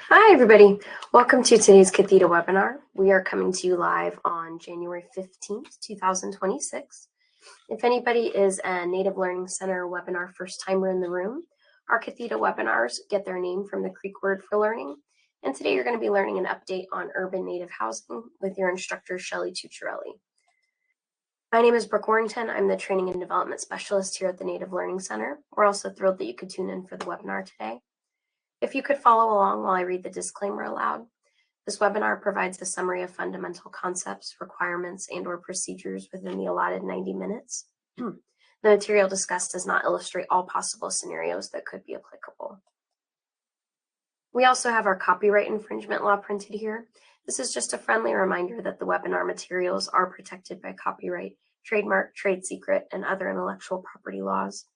Hi, everybody. Welcome to today's Cathedral webinar. We are coming to you live on January 15th, 2026. If anybody is a Native Learning Center webinar first timer in the room, our Cathedral webinars get their name from the Creek word for learning. And today you're going to be learning an update on urban Native housing with your instructor, Shelly Tucciarelli. My name is Brooke Warrington. I'm the Training and Development Specialist here at the Native Learning Center. We're also thrilled that you could tune in for the webinar today. If you could follow along while I read the disclaimer aloud, this webinar provides a summary of fundamental concepts, requirements, and/or procedures within the allotted 90 minutes. The material discussed does not illustrate all possible scenarios that could be applicable. We also have our copyright infringement law printed here. This is just a friendly reminder that the webinar materials are protected by copyright, trademark, trade secret, and other intellectual property laws.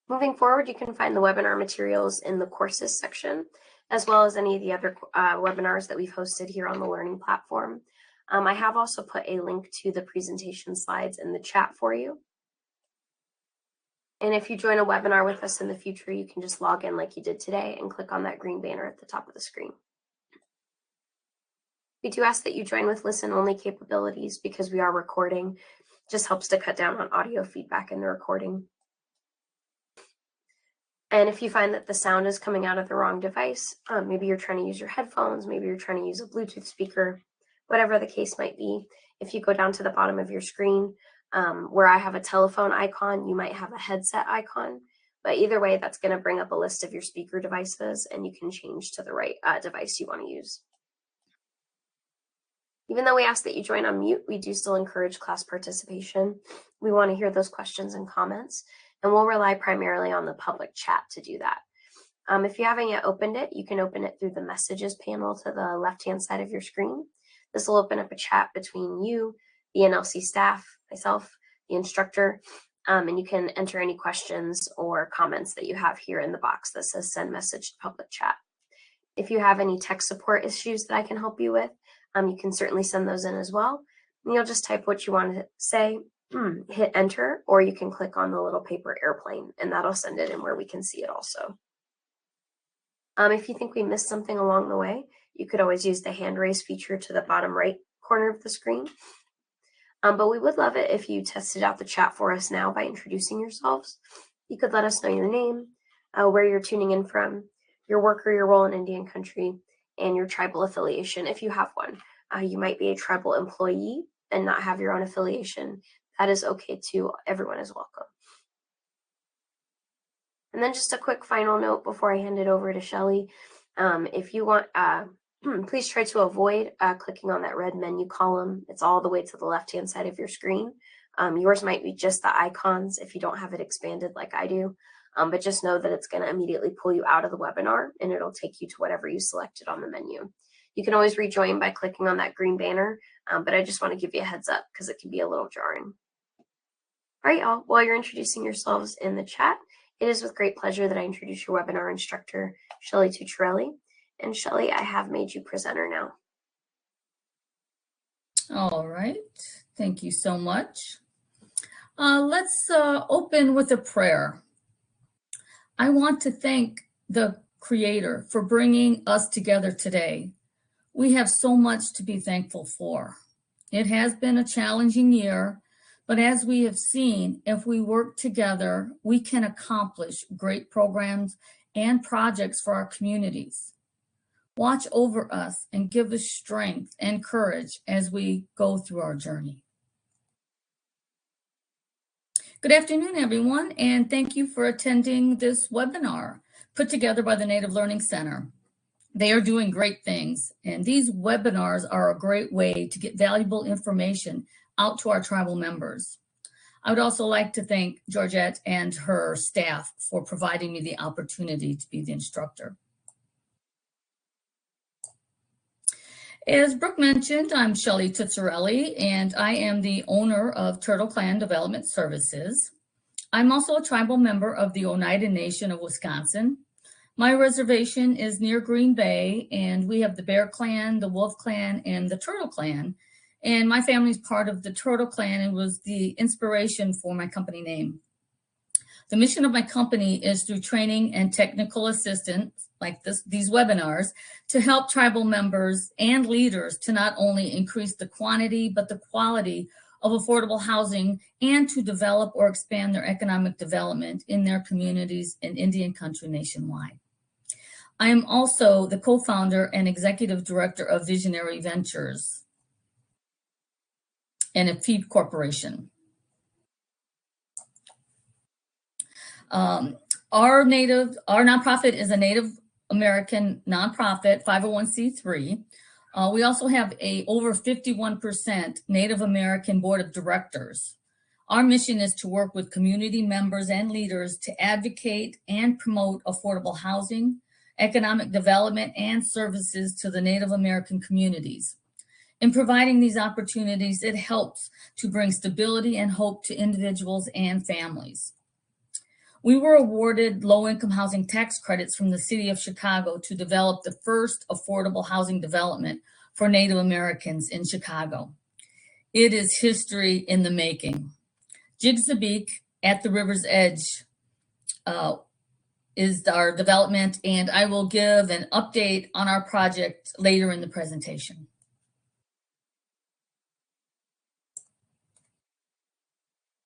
Moving forward, you can find the webinar materials in the courses section, as well as any of the other webinars that we've hosted here on the learning platform. I have also put a link to the presentation slides in the chat for you. And if you join a webinar with us in the future, you can just log in like you did today and click on that green banner at the top of the screen. We do ask that you join with listen-only capabilities because we are recording. It just helps to cut down on audio feedback in the recording. And if you find that the sound is coming out of the wrong device, maybe you're trying to use your headphones, maybe you're trying to use a Bluetooth speaker, whatever the case might be, if you go down to the bottom of your screen, where I have a telephone icon, you might have a headset icon. But either way, that's going to bring up a list of your speaker devices, and you can change to the right device you want to use. Even though we ask that you join on mute, we do still encourage class participation. We want to hear those questions and comments, and we'll rely primarily on the public chat to do that. If you haven't yet opened it, you can open it through the messages panel to the left-hand side of your screen. This will open up a chat between you, the NLC staff, myself, the instructor, and you can enter any questions or comments that you have here in the box that says send message to public chat. If you have any tech support issues that I can help you with, you can certainly send those in as well. And you'll just type what you want to say, hit enter, or you can click on the little paper airplane and that'll send it in where we can see it also. If you think we missed something along the way, you could always use the hand raise feature to the bottom right corner of the screen. But we would love it if you tested out the chat for us now by introducing yourselves. You could let us know your name, where you're tuning in from, your work or your role in Indian country, and your tribal affiliation if you have one. You might be a tribal employee and not have your own affiliation. That is okay too. Everyone is welcome. And then just a quick final note before I hand it over to Shelly. If you want, please try to avoid clicking on that red menu column. It's all the way to the left-hand side of your screen. Yours might be just the icons if you don't have it expanded like I do. But just know that it's going to immediately pull you out of the webinar and it'll take you to whatever you selected on the menu. You can always rejoin by clicking on that green banner, but I just want to give you a heads up because it can be a little jarring. All right, y'all, while you're introducing yourselves in the chat, it is with great pleasure that I introduce your webinar instructor, Shelly Tucciarelli. And Shelly, I have made you presenter now. All right, thank you so much. Let's open with a prayer. I want to thank the Creator for bringing us together today. We have so much to be thankful for. It has been a challenging year, but as we have seen, if we work together, we can accomplish great programs and projects for our communities. Watch over us and give us strength and courage as we go through our journey. Good afternoon, everyone, and thank you for attending this webinar put together by the Native Learning Center. They are doing great things, and these webinars are a great way to get valuable information out to our tribal members. I would also like to thank Georgette and her staff for providing me the opportunity to be the instructor. As Brooke mentioned, I'm Shelly Tucciarelli, and I am the owner of Turtle Clan Development Services. I'm also a tribal member of the Oneida Nation of Wisconsin. My reservation is near Green Bay, and we have the Bear Clan, the Wolf Clan, and the Turtle Clan. And my family's part of the Turtle Clan and was the inspiration for my company name. The mission of my company is through training and technical assistance, like these webinars, to help tribal members and leaders to not only increase the quantity, but the quality of affordable housing and to develop or expand their economic development in their communities in Indian country nationwide. I am also the co-founder and executive director of Visionary Ventures and a feed corporation. Our nonprofit is a Native American nonprofit, 501c3. We also have a over 51% Native American board of directors. Our mission is to work with community members and leaders to advocate and promote affordable housing, economic development, and services to the Native American communities. In providing these opportunities, it helps to bring stability and hope to individuals and families. We were awarded low-income housing tax credits from the city of Chicago to develop the first affordable housing development for Native Americans in Chicago. It is history in the making. Jigsabeek at the river's edge is our development, and I will give an update on our project later in the presentation.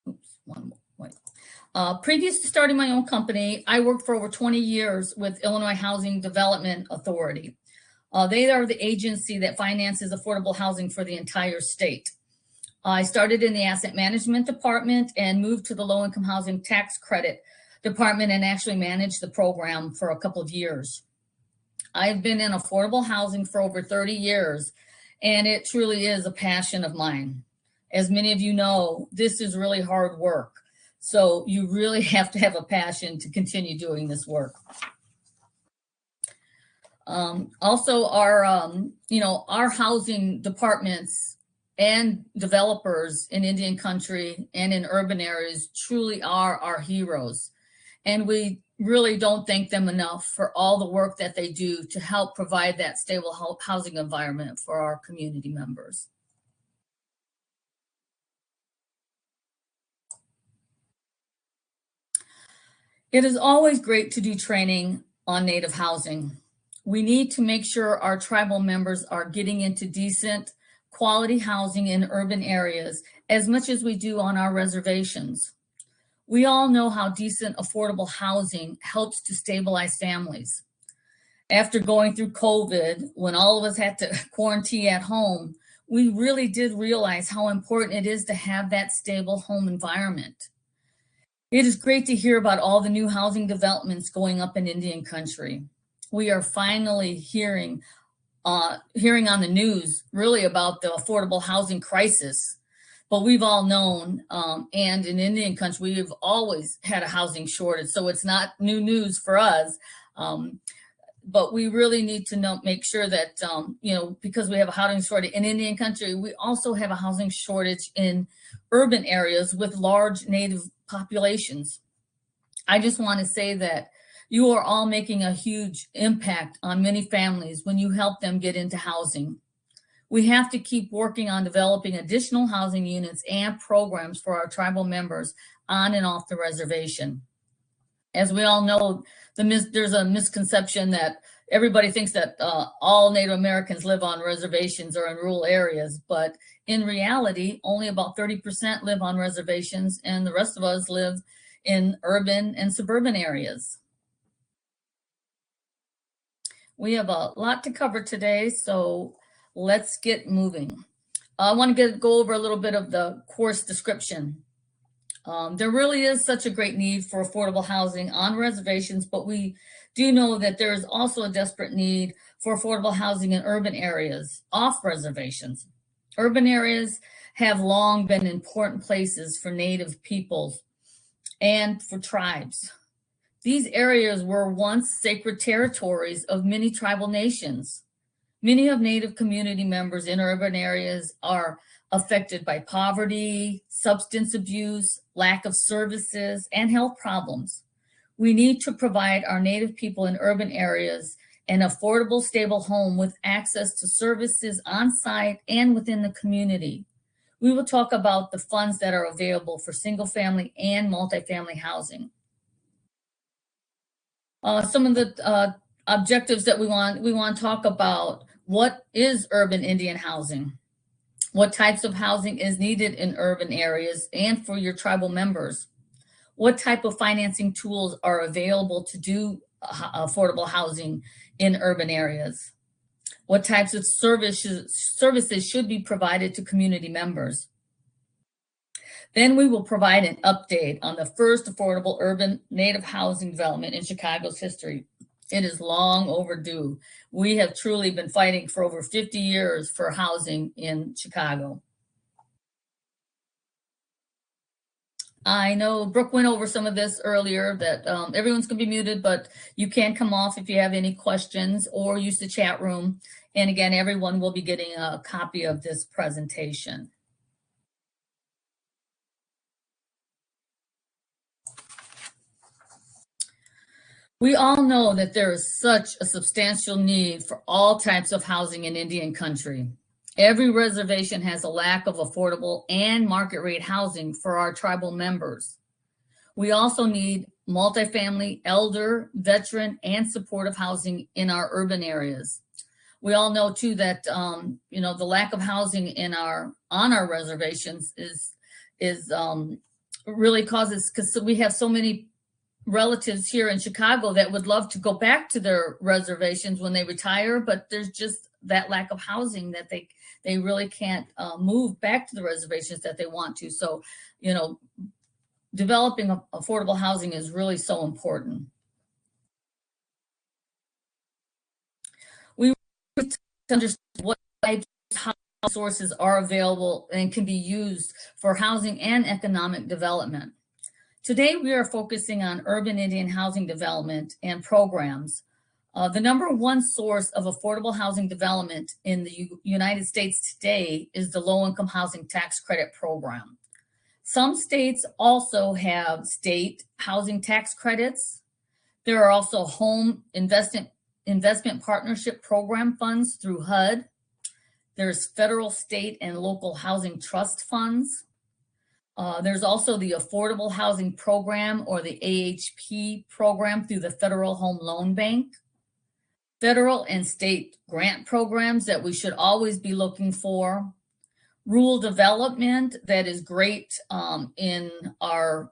Oops, one more. Previous to starting my own company, I worked for over 20 years with Illinois Housing Development Authority. They are the agency that finances affordable housing for the entire state. I started in the asset management department and moved to the low-income housing tax credit department and actually managed the program for a couple of years. I've been in affordable housing for over 30 years, and it truly is a passion of mine. As many of you know, this is really hard work. So you really have to have a passion to continue doing this work. Also, our housing departments and developers in Indian country and in urban areas truly are our heroes. And we really don't thank them enough for all the work that they do to help provide that stable housing environment for our community members. It is always great to do training on Native housing. We need to make sure our tribal members are getting into decent, quality housing in urban areas as much as we do on our reservations. We all know how decent, affordable housing helps to stabilize families. After going through COVID, when all of us had to quarantine at home, we really did realize how important it is to have that stable home environment. It is great to hear about all the new housing developments going up in Indian country. We are finally hearing on the news really about the affordable housing crisis. But we've all known, and in Indian country, we've always had a housing shortage. So it's not new news for us. But we really need to make sure that, because we have a housing shortage in Indian country, we also have a housing shortage in urban areas with large Native populations. I just want to say that you are all making a huge impact on many families when you help them get into housing. We have to keep working on developing additional housing units and programs for our tribal members on and off the reservation. As we all know, there's a misconception that everybody thinks that all Native Americans live on reservations or in rural areas, but in reality, only about 30% live on reservations, and the rest of us live in urban and suburban areas. We have a lot to cover today, so let's get moving. I want to go over a little bit of the course description. There really is such a great need for affordable housing on reservations, but we do know that there is also a desperate need for affordable housing in urban areas off reservations. Urban areas have long been important places for Native peoples and for tribes. These areas were once sacred territories of many tribal nations. Many of Native community members in urban areas are affected by poverty, substance abuse, lack of services, and health problems. We need to provide our Native people in urban areas an affordable, stable home with access to services on site and within the community. We will talk about the funds that are available for single family and multifamily housing. Some of the objectives that we want to talk about: what is urban Indian housing? What types of housing is needed in urban areas and for your tribal members? What type of financing tools are available to do affordable housing in urban areas? What types of services should be provided to community members? Then we will provide an update on the first affordable urban native housing development in Chicago's history. It is long overdue. We have truly been fighting for over 50 years for housing in Chicago. I know Brooke went over some of this earlier, that everyone's going to be muted, but you can come off if you have any questions or use the chat room. And again, everyone will be getting a copy of this presentation. We all know that there is such a substantial need for all types of housing in Indian country. Every reservation has a lack of affordable and market rate housing for our tribal members. We also need multifamily, elder, veteran, and supportive housing in our urban areas. We all know too that the lack of housing on our reservations is really causes, because we have so many relatives here in Chicago that would love to go back to their reservations when they retire, but there's just that lack of housing that they really can't move back to the reservations that they want to. So, developing affordable housing is really so important. We need to understand what types of sources are available and can be used for housing and economic development. Today, we are focusing on urban Indian housing development and programs. The number one source of affordable housing development in the United States today is the Low-Income Housing Tax Credit Program. Some states also have state housing tax credits. There are also home investment partnership program funds through HUD. There's federal, state, and local housing trust funds. There's also the Affordable Housing Program, or the AHP program, through the Federal Home Loan Bank. Federal and state grant programs that we should always be looking for. Rural development that is great in our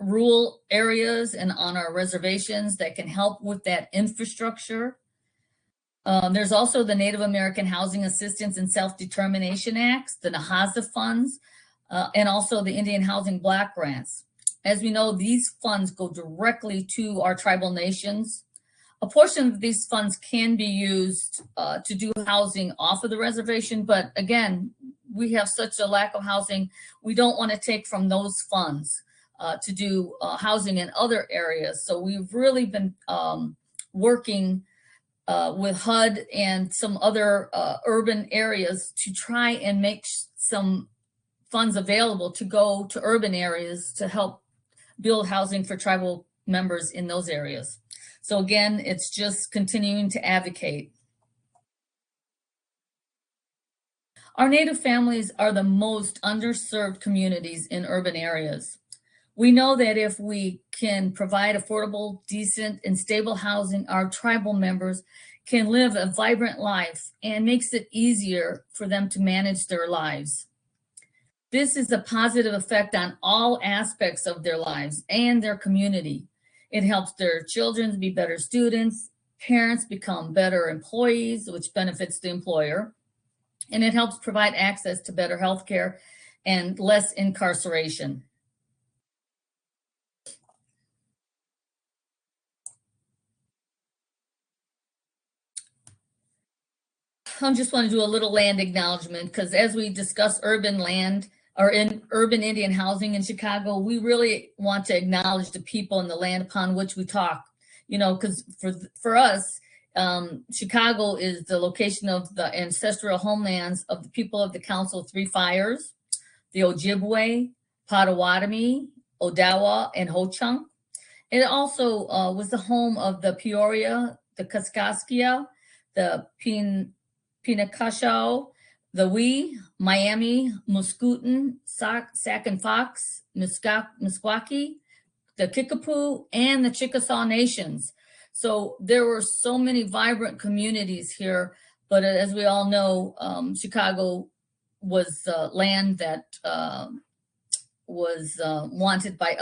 rural areas and on our reservations that can help with that infrastructure. There's also the Native American Housing Assistance and Self-Determination Acts, the NAHASDA funds, and also the Indian Housing Block Grants. As we know, these funds go directly to our tribal nations. A portion of these funds can be used to do housing off of the reservation, but again, we have such a lack of housing, we don't want to take from those funds to do housing in other areas. So we've really been working with HUD and some other urban areas to try and make some funds available to go to urban areas to help build housing for tribal members in those areas. So again, it's just continuing to advocate. Our Native families are the most underserved communities in urban areas. We know that if we can provide affordable, decent, and stable housing, our tribal members can live a vibrant life and makes it easier for them to manage their lives. This is a positive effect on all aspects of their lives and their community. It helps their children be better students, parents become better employees, which benefits the employer, and it helps provide access to better health care and less incarceration. I just want to do a little land acknowledgement, because as we discuss urban land or in urban Indian housing in Chicago, we really want to acknowledge the people and the land upon which we talk, because for us, Chicago is the location of the ancestral homelands of the people of the Council of Three Fires, the Ojibwe, Potawatomi, Odawa, and Ho-Chunk. It also was the home of the Peoria, the Kaskaskia, the Pinakashaw, the Wee, Miami, Muscooten, Sac and Fox, Meskwaki, the Kickapoo, and the Chickasaw nations. So there were so many vibrant communities here, but as we all know, Chicago was land that was wanted by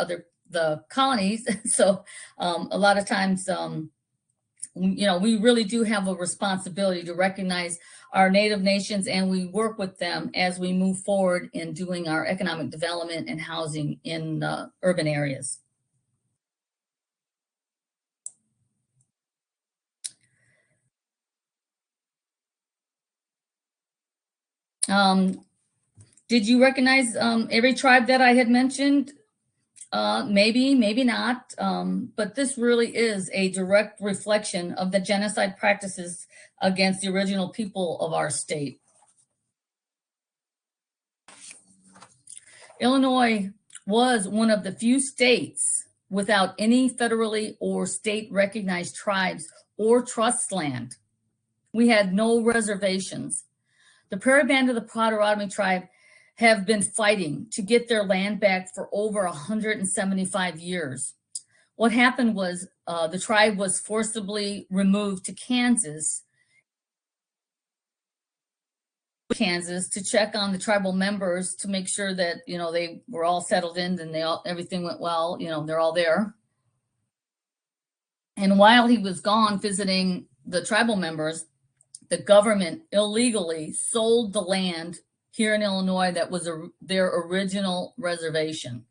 the colonies. So a lot of times, we really do have a responsibility to recognize our Native nations, and we work with them as we move forward in doing our economic development and housing in urban areas. Did you recognize every tribe that I had mentioned? Maybe, maybe not. But this really is a direct reflection of the genocide practices against the original people of our state. Illinois was one of the few states without any federally or state recognized tribes or trust land. We had no reservations. The Prairie Band of the Potawatomi tribe have been fighting to get their land back for over 175 years. What happened was the tribe was forcibly removed to Kansas to check on the tribal members to make sure that they were all settled in and everything went well. They're all there. And while he was gone visiting the tribal members, the government illegally sold the land here in Illinois that was their original reservation.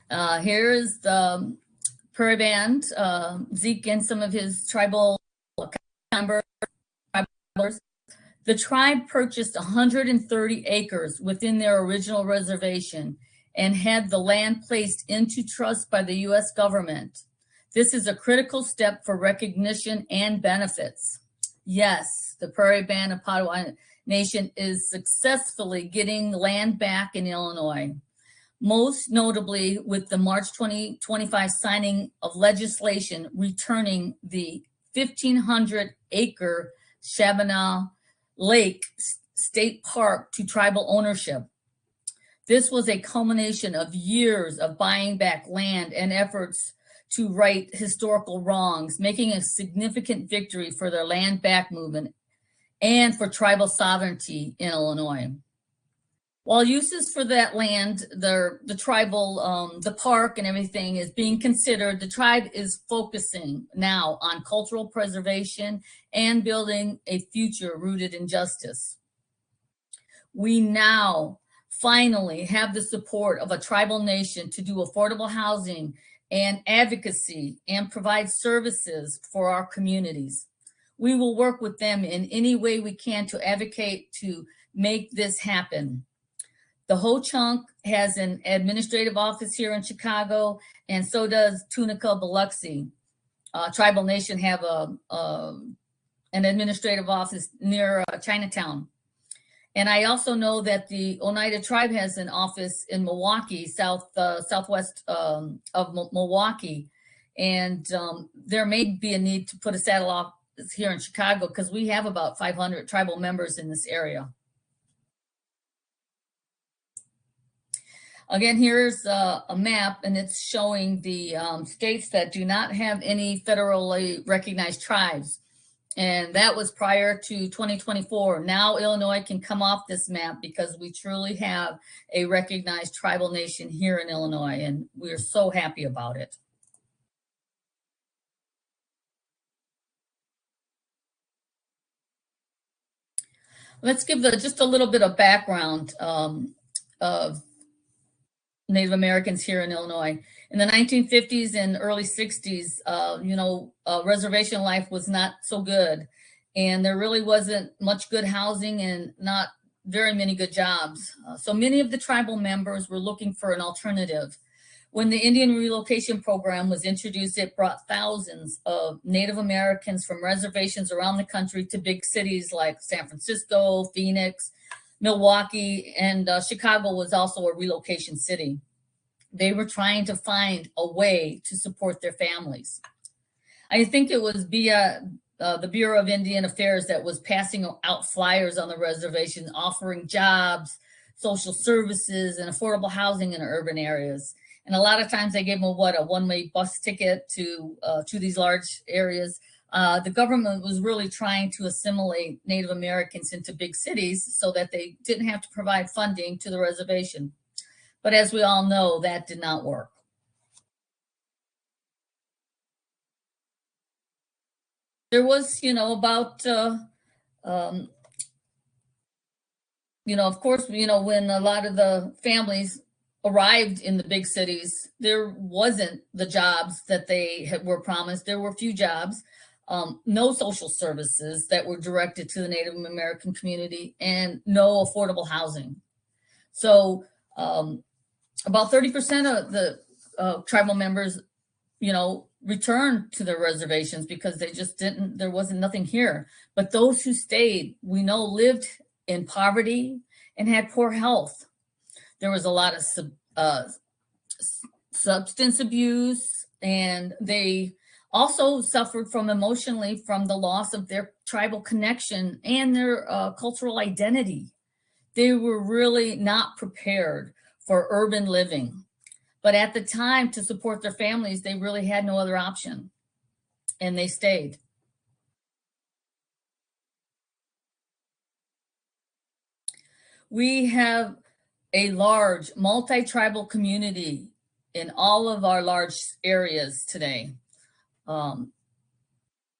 Here is the Prairie Band, Zeke and some of his tribal members. The tribe purchased 130 acres within their original reservation and had the land placed into trust by the U.S. government. This is a critical step for recognition and benefits. Yes, the Prairie Band of Potawatomi Nation is successfully getting land back in Illinois, most notably with the March 2025 signing of legislation returning the 1,500-acre Shabana Lake State Park to tribal ownership. This was a culmination of years of buying back land and efforts to right historical wrongs, making a significant victory for their land back movement and for tribal sovereignty in Illinois. While uses for that land, the tribal, the park and everything is being considered, the tribe is focusing now on cultural preservation and building a future rooted in justice. We now finally have the support of a tribal nation to do affordable housing and advocacy and provide services for our communities. We will work with them in any way we can to advocate to make this happen. The Ho-Chunk has an administrative office here in Chicago, and so does Tunica Biloxi. Tribal Nation have an administrative office near Chinatown. And I also know that the Oneida Tribe has an office in Milwaukee, southwest of Milwaukee. And there may be a need to put a satellite office here in Chicago because we have about 500 tribal members in this area. Again, here's a map, and it's showing the states that do not have any federally recognized tribes. And that was prior to 2024. Now Illinois can come off this map because we truly have a recognized tribal nation here in Illinois, and we're so happy about it. Let's give just a little bit of background of Native Americans here in Illinois. In the 1950s and early 60s, reservation life was not so good, and there really wasn't much good housing and not very many good jobs. So many of the tribal members were looking for an alternative. When the Indian Relocation Program was introduced, it brought thousands of Native Americans from reservations around the country to big cities like San Francisco, Phoenix, Milwaukee, and Chicago was also a relocation city. They were trying to find a way to support their families. I think it was via the Bureau of Indian Affairs that was passing out flyers on the reservation, offering jobs, social services and affordable housing in urban areas. And a lot of times they gave them a one-way bus ticket to these large areas. The government was really trying to assimilate Native Americans into big cities so that they didn't have to provide funding to the reservation. But as we all know, that did not work. There was, about, of course, when a lot of the families arrived in the big cities, there wasn't the jobs that they were promised. There were few jobs, no social services that were directed to the Native American community, and no affordable housing. So about 30% of the tribal members, returned to their reservations because they just there wasn't nothing here. But those who stayed, we know, lived in poverty and had poor health. There was a lot of substance abuse, and they also suffered emotionally from the loss of their tribal connection and their cultural identity. They were really not prepared for urban living. But at the time, to support their families, they really had no other option, and they stayed. We have a large multi-tribal community in all of our large areas today.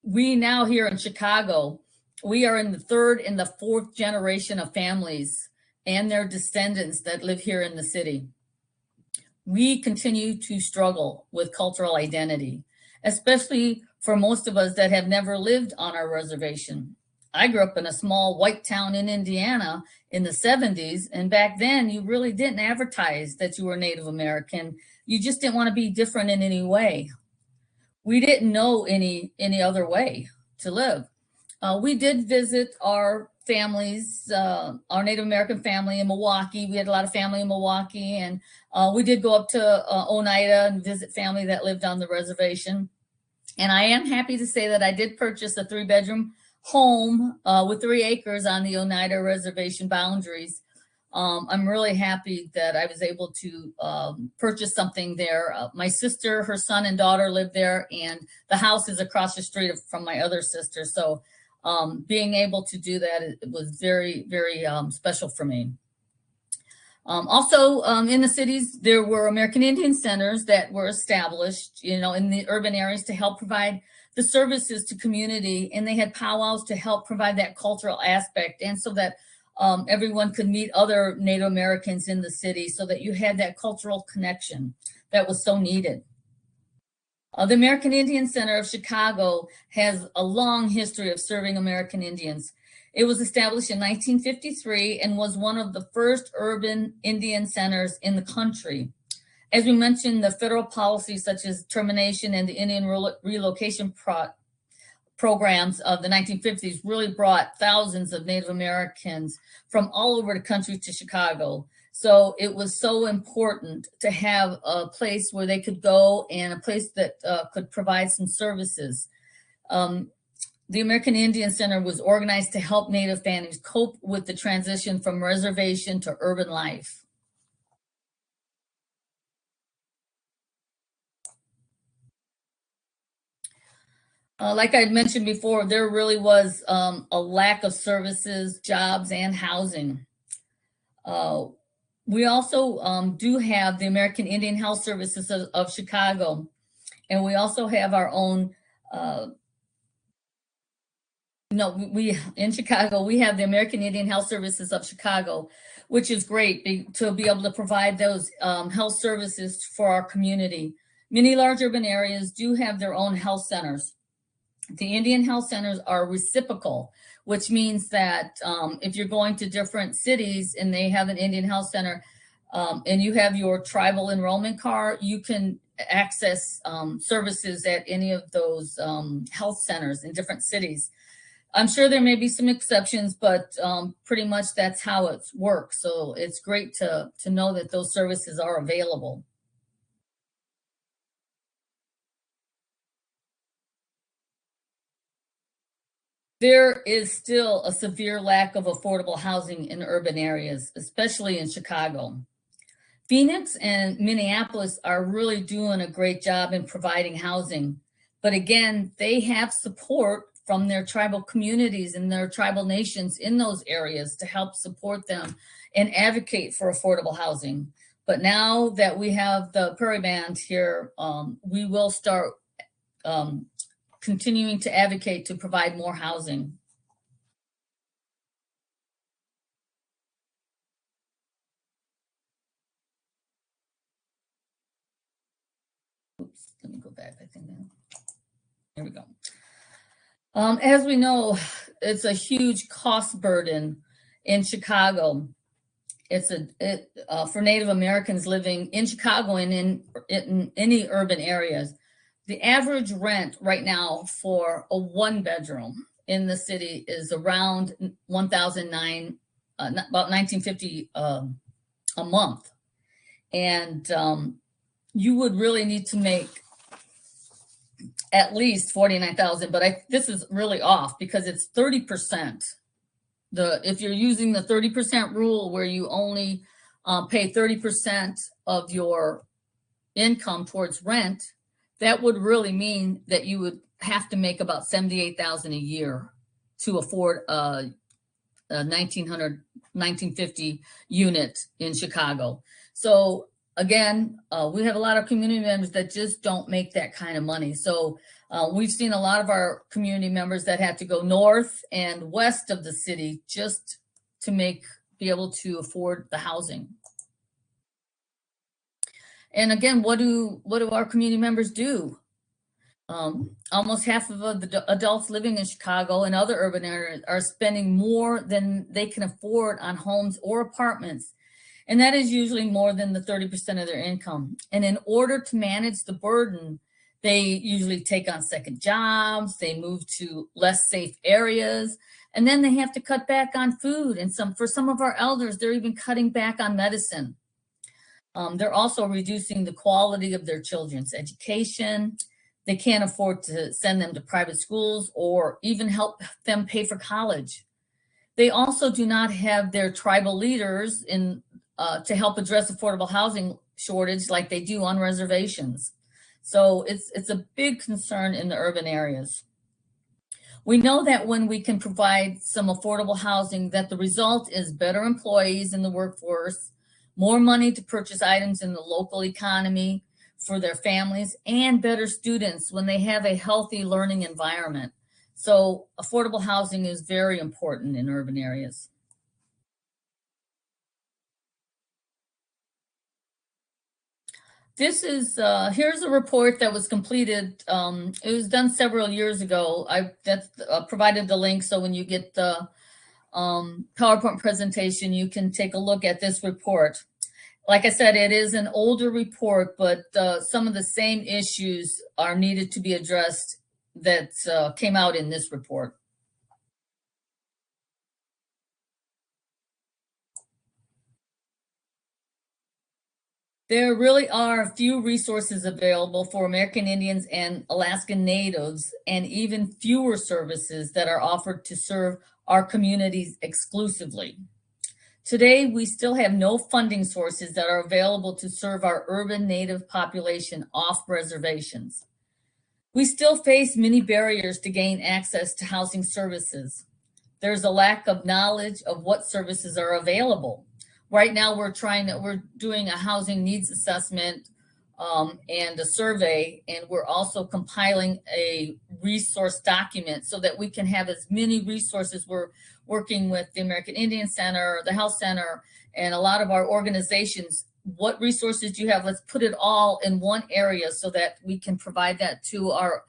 We now here in Chicago, we are in the third and the fourth generation of families and their descendants that live here in the city. We continue to struggle with cultural identity, especially for most of us that have never lived on our reservation. I grew up in a small white town in Indiana in the 70s, and back then you really didn't advertise that you were Native American. You just didn't want to be different in any way. We didn't know any other way to live. We did visit our families, our Native American family in Milwaukee. We had a lot of family in Milwaukee, and we did go up to Oneida and visit family that lived on the reservation. And I am happy to say that I did purchase a 3-bedroom home with 3 acres on the Oneida reservation boundaries. I'm really happy that I was able to purchase something there. My sister, her son and daughter live there, and the house is across the street from my other sister. So being able to do that, it was very, very special for me. Also, in the cities, there were American Indian centers that were established, in the urban areas to help provide the services to community, and they had powwows to help provide that cultural aspect, and so that everyone could meet other Native Americans in the city, so that you had that cultural connection that was so needed. The American Indian Center of Chicago has a long history of serving American Indians. It was established in 1953 and was one of the first urban Indian centers in the country. As we mentioned, the federal policies such as termination and the Indian relocation programs of the 1950s really brought thousands of Native Americans from all over the country to Chicago. So it was so important to have a place where they could go and a place that could provide some services. The American Indian Center was organized to help Native families cope with the transition from reservation to urban life. Like I mentioned before, there really was a lack of services, jobs, and housing. We also do have the American Indian Health Services of Chicago, and we also have our own, in Chicago, we have the American Indian Health Services of Chicago, which is great to be able to provide those health services for our community. Many large urban areas do have their own health centers. The Indian health centers are reciprocal, which means that if you're going to different cities and they have an Indian health center and you have your tribal enrollment card, you can access services at any of those health centers in different cities. I'm sure there may be some exceptions, but pretty much that's how it works. So it's great to know that those services are available. There is still a severe lack of affordable housing in urban areas, especially in Chicago. Phoenix and Minneapolis are really doing a great job in providing housing. But again, they have support from their tribal communities and their tribal nations in those areas to help support them and advocate for affordable housing. But now that we have the Prairie Band here, we will start continuing to advocate to provide more housing. Oops, let me go back. I think there we go. As we know, it's a huge cost burden in Chicago. It's for Native Americans living in Chicago and in any urban areas. The average rent right now for a one bedroom in the city is around $1,900, about $1,950 a month, and you would really need to make at least $49,000. But this is really off because it's 30%. If you're using the 30% rule where you only pay 30% of your income towards rent, that would really mean that you would have to make about $78,000 a year to afford a 1950 unit in Chicago. So again, we have a lot of community members that just don't make that kind of money. So we've seen a lot of our community members that have to go north and west of the city just to be able to afford the housing. And again, what do our community members do? Almost half of the adults living in Chicago and other urban areas are spending more than they can afford on homes or apartments. And that is usually more than the 30% of their income. And in order to manage the burden, they usually take on second jobs, they move to less safe areas, and then they have to cut back on food. And for some of our elders, they're even cutting back on medicine. They're also reducing the quality of their children's education. They can't afford to send them to private schools or even help them pay for college. They also do not have their tribal leaders to help address affordable housing shortage like they do on reservations. So it's a big concern in the urban areas. We know that when we can provide some affordable housing, that the result is better employees in the workforce, more money to purchase items in the local economy for their families, and better students when they have a healthy learning environment. So affordable housing is very important in urban areas. This is, here's a report that was completed. It was done several years ago. That's provided the link, so when you get the PowerPoint presentation, you can take a look at this report. Like I said, it is an older report, but some of the same issues are needed to be addressed that came out in this report. There really are few resources available for American Indians and Alaskan Natives, and even fewer services that are offered to serve our communities exclusively. Today, we still have no funding sources that are available to serve our urban Native population off reservations. We still face many barriers to gain access to housing services. There's a lack of knowledge of what services are available. Right now, we're doing a housing needs assessment and a survey, and we're also compiling a resource document so that we can have as many resources. We're working with the American Indian Center, the Health Center, and a lot of our organizations. What resources do you have? Let's put it all in one area so that we can provide that to our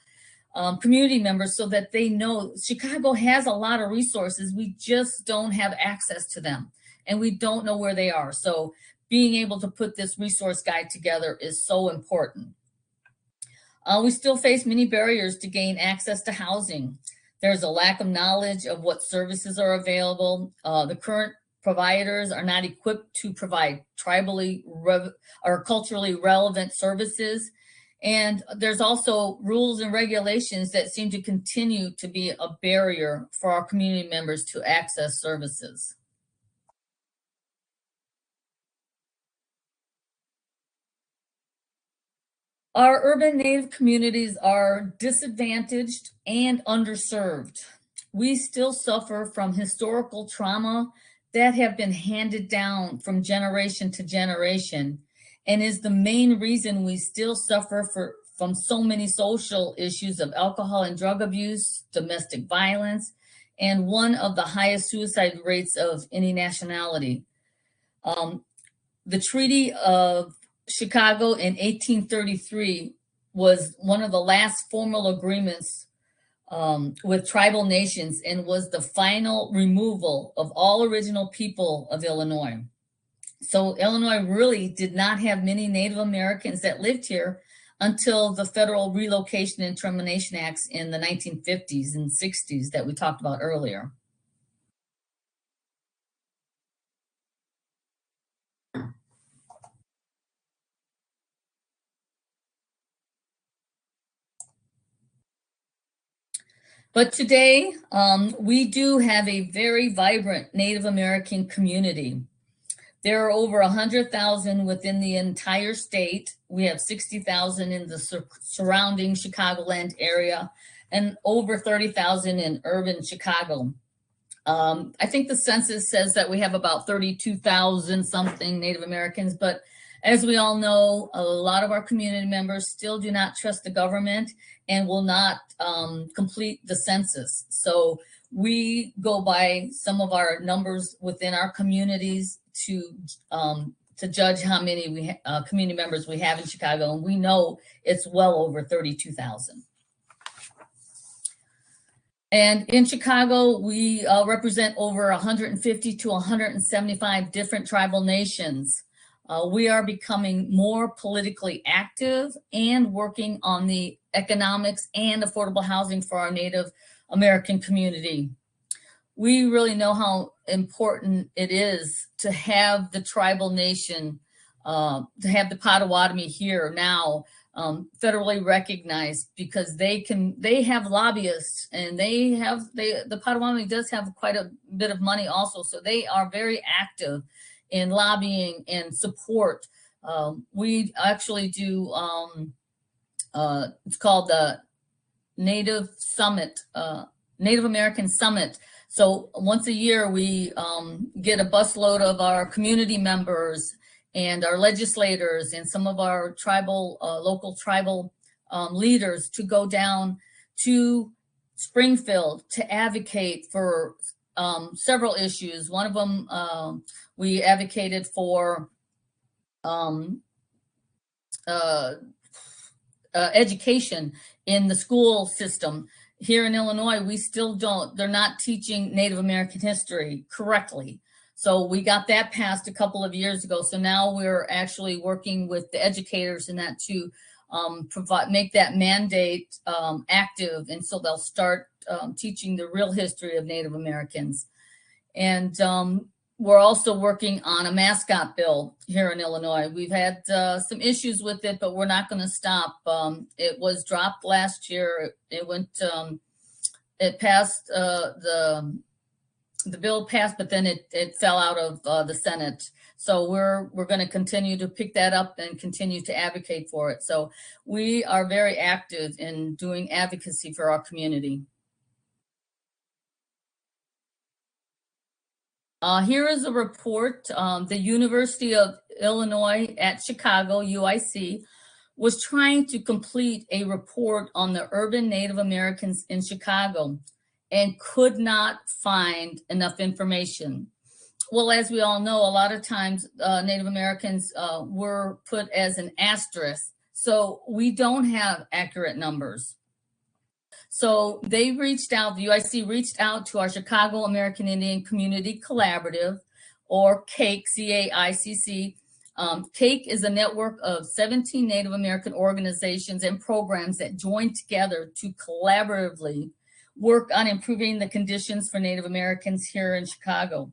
community members so that they know Chicago has a lot of resources. We just don't have access to them, and we don't know where they are. So being able to put this resource guide together is so important. We still face many barriers to gain access to housing. There's a lack of knowledge of what services are available. The current providers are not equipped to provide tribally or culturally relevant services. And there's also rules and regulations that seem to continue to be a barrier for our community members to access services. Our urban Native communities are disadvantaged and underserved. We still suffer from historical trauma that have been handed down from generation to generation, and is the main reason we still suffer from so many social issues of alcohol and drug abuse, domestic violence, and one of the highest suicide rates of any nationality. The Treaty of Chicago in 1833 was one of the last formal agreements with tribal nations, and was the final removal of all original people of Illinois. So Illinois really did not have many Native Americans that lived here until the Federal Relocation and Termination Acts in the 1950s and 60s that we talked about earlier. But today, we do have a very vibrant Native American community. There are over 100,000 within the entire state. We have 60,000 in the surrounding Chicagoland area, and over 30,000 in urban Chicago. I think the census says that we have about 32,000 something Native Americans, but as we all know, a lot of our community members still do not trust the government and will not complete the census. So we go by some of our numbers within our communities to judge how many community members we have in Chicago, and we know it's well over 32,000. And in Chicago, we represent over 150 to 175 different tribal nations. We are becoming more politically active and working on the economics and affordable housing for our Native American community. We really know how important it is to have the tribal nation, to have the Potawatomi here now, federally recognized, because they have lobbyists, and the Potawatomi does have quite a bit of money also, so they are very active in lobbying and support. We actually do, it's called the Native Summit, Native American Summit. So once a year, we get a busload of our community members and our legislators and some of our tribal, local tribal leaders to go down to Springfield to advocate for several issues. One of them, we advocated for education in the school system. Here in Illinois, we still they're not teaching Native American history correctly. So we got that passed a couple of years ago. So now we're actually working with the educators in that to make that mandate active. And so they'll start teaching the real history of Native Americans. And we're also working on a mascot bill here in Illinois. We've had some issues with it, but we're not going to stop. It was dropped last year. It went, it passed, the bill passed, but then it fell out of the Senate. So we're going to continue to pick that up and continue to advocate for it. So we are very active in doing advocacy for our community. Here is a report. The University of Illinois at Chicago, UIC, was trying to complete a report on the urban Native Americans in Chicago and could not find enough information. Well, as we all know, a lot of times Native Americans were put as an asterisk, so we don't have accurate numbers. So they reached out, the UIC reached out to our Chicago American Indian Community Collaborative, or CAIC, C-A-I-C-C. CAIC is a network of 17 Native American organizations and programs that join together to collaboratively work on improving the conditions for Native Americans here in Chicago.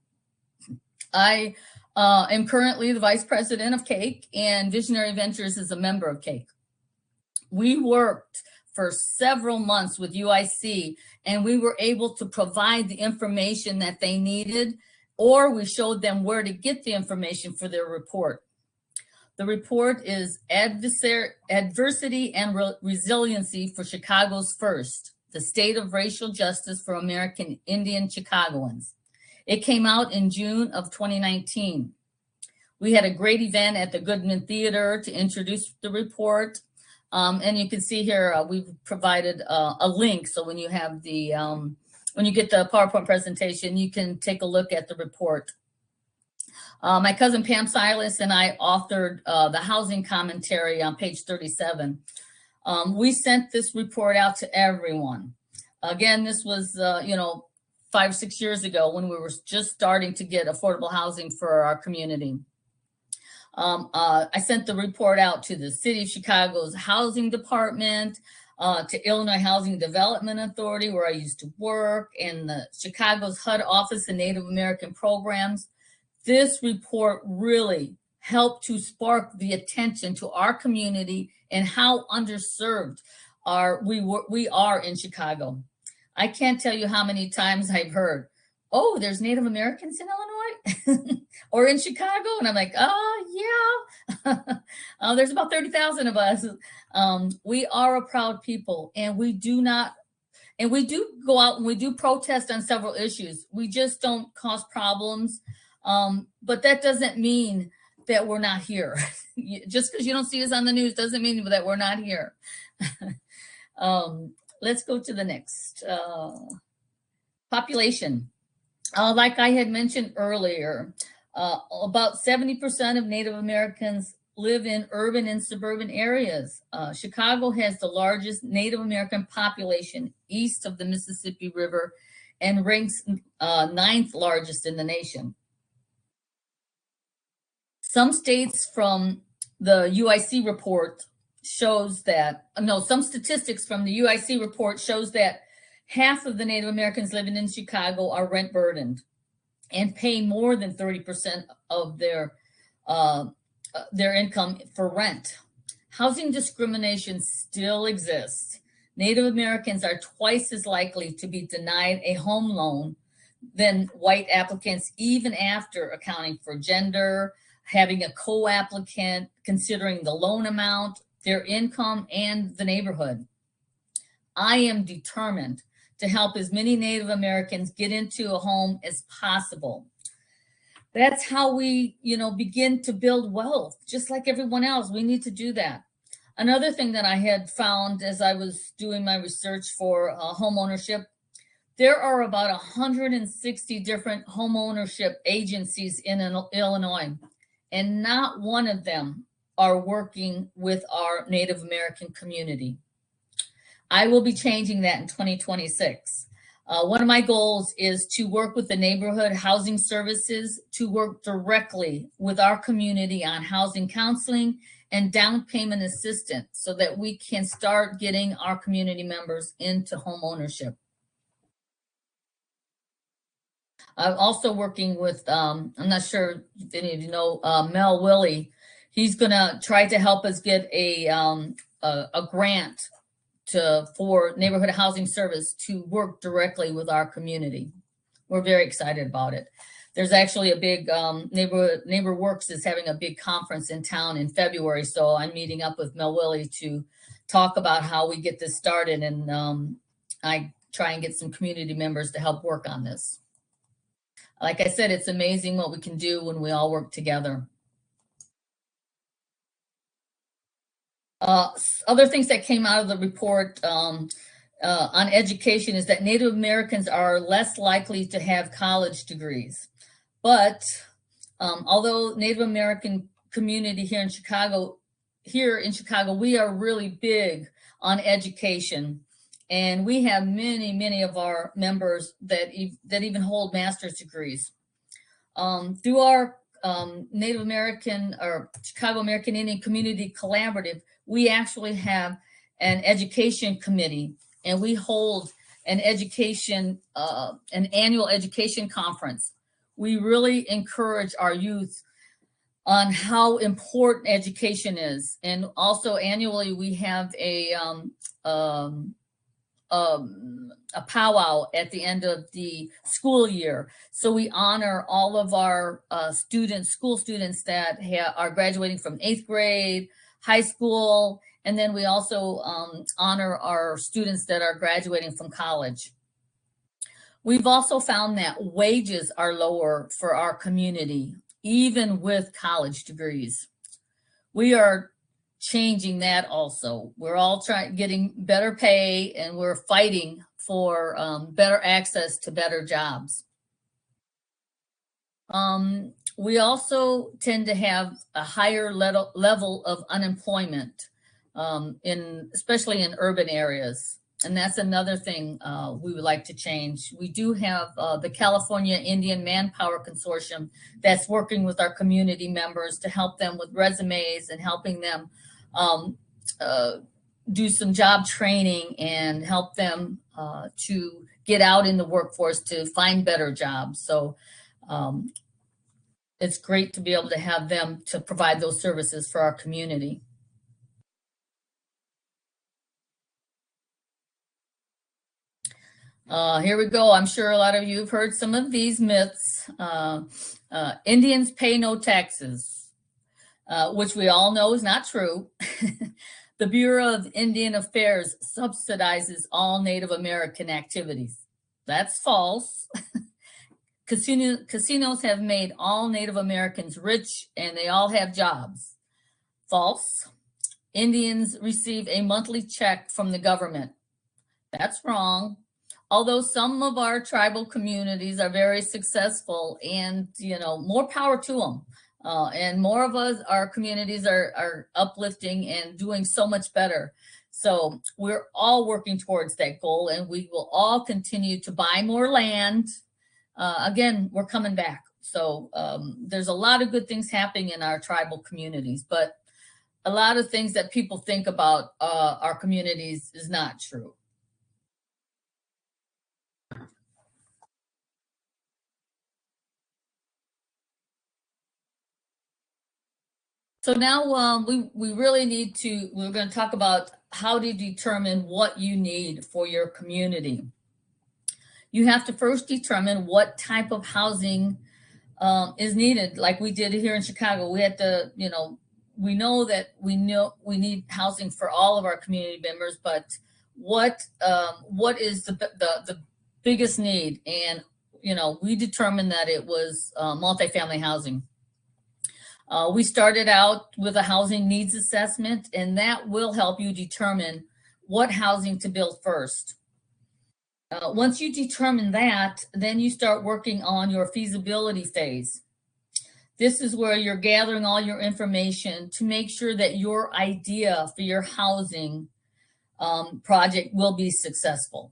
I am currently the vice president of CAIC, and Visionary Ventures is a member of CAIC. We worked for several months with UIC, and we were able to provide the information that they needed, or we showed them where to get the information for their report. The report is Adversity and Resiliency for Chicago's First, the State of Racial Justice for American Indian Chicagoans. It came out in June of 2019. We had a great event at the Goodman Theater to introduce the report. And you can see here, we've provided a link. So when you have the, when you get the PowerPoint presentation, you can take a look at the report. My cousin Pam Silas and I authored the housing commentary on page 37. We sent this report out to everyone. Again, this was, 5 or 6 years ago when we were just starting to get affordable housing for our community. I sent the report out to the City of Chicago's Housing Department, to Illinois Housing Development Authority, where I used to work, and the Chicago's HUD Office of Native American Programs. This report really helped to spark the attention to our community and how underserved we are in Chicago. I can't tell you how many times I've heard, oh, there's Native Americans in Illinois or in Chicago. And I'm like, oh, yeah. There's about 30,000 of us. We are a proud people, and we do go out and we do protest on several issues. We just don't cause problems. But that doesn't mean that we're not here. Just because you don't see us on the news doesn't mean that we're not here. Let's go to the next. Population. Like I had mentioned earlier, about 70% of Native Americans live in urban and suburban areas. Chicago has the largest Native American population east of the Mississippi River and ranks 9th largest in the nation. Some states from the UIC report shows that, some statistics from the UIC report shows that half of the Native Americans living in Chicago are rent burdened and pay more than 30% of their income for rent. Housing discrimination still exists. Native Americans are twice as likely to be denied a home loan than white applicants, even after accounting for gender, having a co-applicant, considering the loan amount, their income, and the neighborhood. I am determined to help as many Native Americans get into a home as possible. That's how we, begin to build wealth, just like everyone else. We need to do that. Another thing that I had found as I was doing my research for home ownership, there are about 160 different home ownership agencies in Illinois, and not one of them are working with our Native American community. I will be changing that in 2026. One of my goals is to work with the neighborhood housing services to work directly with our community on housing counseling and down payment assistance so that we can start getting our community members into home ownership. I'm also working with, I'm not sure if any of you know, Mel Willie. He's gonna try to help us get a grant for neighborhood housing service to work directly with our community. We're very excited about it. There's actually a big Neighbor Works is having a big conference in town in February. So I'm meeting up with Mel Willie to talk about how we get this started. And I try and get some community members to help work on this. Like I said, it's amazing what we can do when we all work together. Other things that came out of the report on education is that Native Americans are less likely to have college degrees. But although Native American community here in Chicago, we are really big on education. And we have many of our members that even hold master's degrees. Through our Native American or Chicago American Indian Community Collaborative, we actually have an education committee, and we hold an annual education conference. We really encourage our youth on how important education is. And also annually we have a powwow at the end of the school year. So we honor all of our school students that are graduating from 8th grade, high school, and then we also honor our students that are graduating from college. We've also found that wages are lower for our community, even with college degrees. We are changing that also. We're all getting better pay, and we're fighting for better access to better jobs. We also tend to have a higher level of unemployment, especially in urban areas. And that's another thing we would like to change. We do have the California Indian Manpower Consortium that's working with our community members to help them with resumes and helping them do some job training and help them to get out in the workforce to find better jobs. So it's great to be able to have them to provide those services for our community. Here we go. I'm sure a lot of you have heard some of these myths. Indians pay no taxes, which we all know is not true. The Bureau of Indian Affairs subsidizes all Native American activities. That's false. Casinos have made all Native Americans rich and they all have jobs. False. Indians receive a monthly check from the government. That's wrong. Although some of our tribal communities are very successful, and more power to them. And more of our communities are uplifting and doing so much better. So we're all working towards that goal, and we will all continue to buy more land. Again, we're coming back. So there's a lot of good things happening in our tribal communities, but a lot of things that people think about our communities is not true. So now we really need to, we're going to talk about how to determine what you need for your community. You have to first determine what type of housing is needed. Like we did here in Chicago, we had to, we know that we need housing for all of our community members, but what is the biggest need? And, we determined that it was multifamily housing. We started out with a housing needs assessment, and that will help you determine what housing to build first. Once you determine that, then you start working on your feasibility phase. This is where you're gathering all your information to make sure that your idea for your housing project will be successful.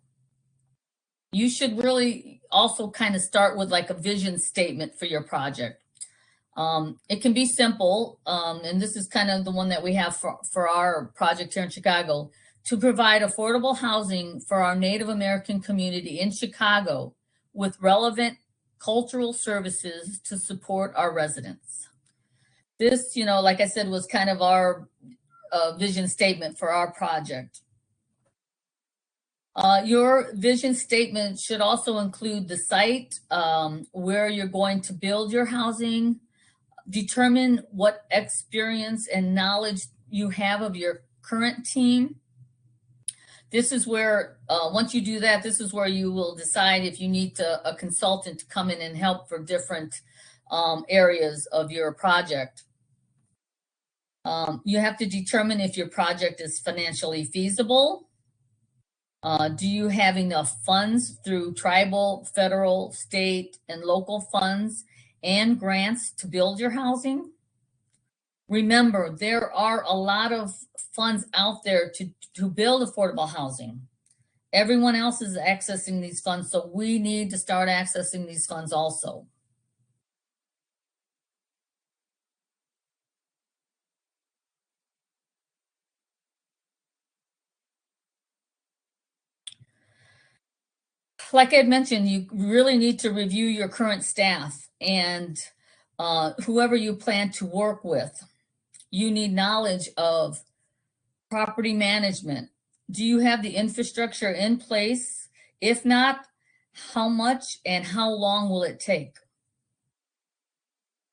You should really also kind of start with like a vision statement for your project. It can be simple, and this is kind of the one that we have for our project here in Chicago, to provide affordable housing for our Native American community in Chicago with relevant cultural services to support our residents. This, like I said, was kind of our vision statement for our project. Your vision statement should also include the site, where you're going to build your housing. Determine what experience and knowledge you have of your current team. This is where, once you do that, this is where you will decide if you need a consultant to come in and help for different areas of your project. You have to determine if your project is financially feasible. Do you have enough funds through tribal, federal, state, and local funds and grants to build your housing? Remember, there are a lot of funds out there to build affordable housing. Everyone else is accessing these funds, so we need to start accessing these funds also. Like I mentioned, you really need to review your current staff, and whoever you plan to work with. You need knowledge of property management. Do you have the infrastructure in place? If not, how much and how long will it take?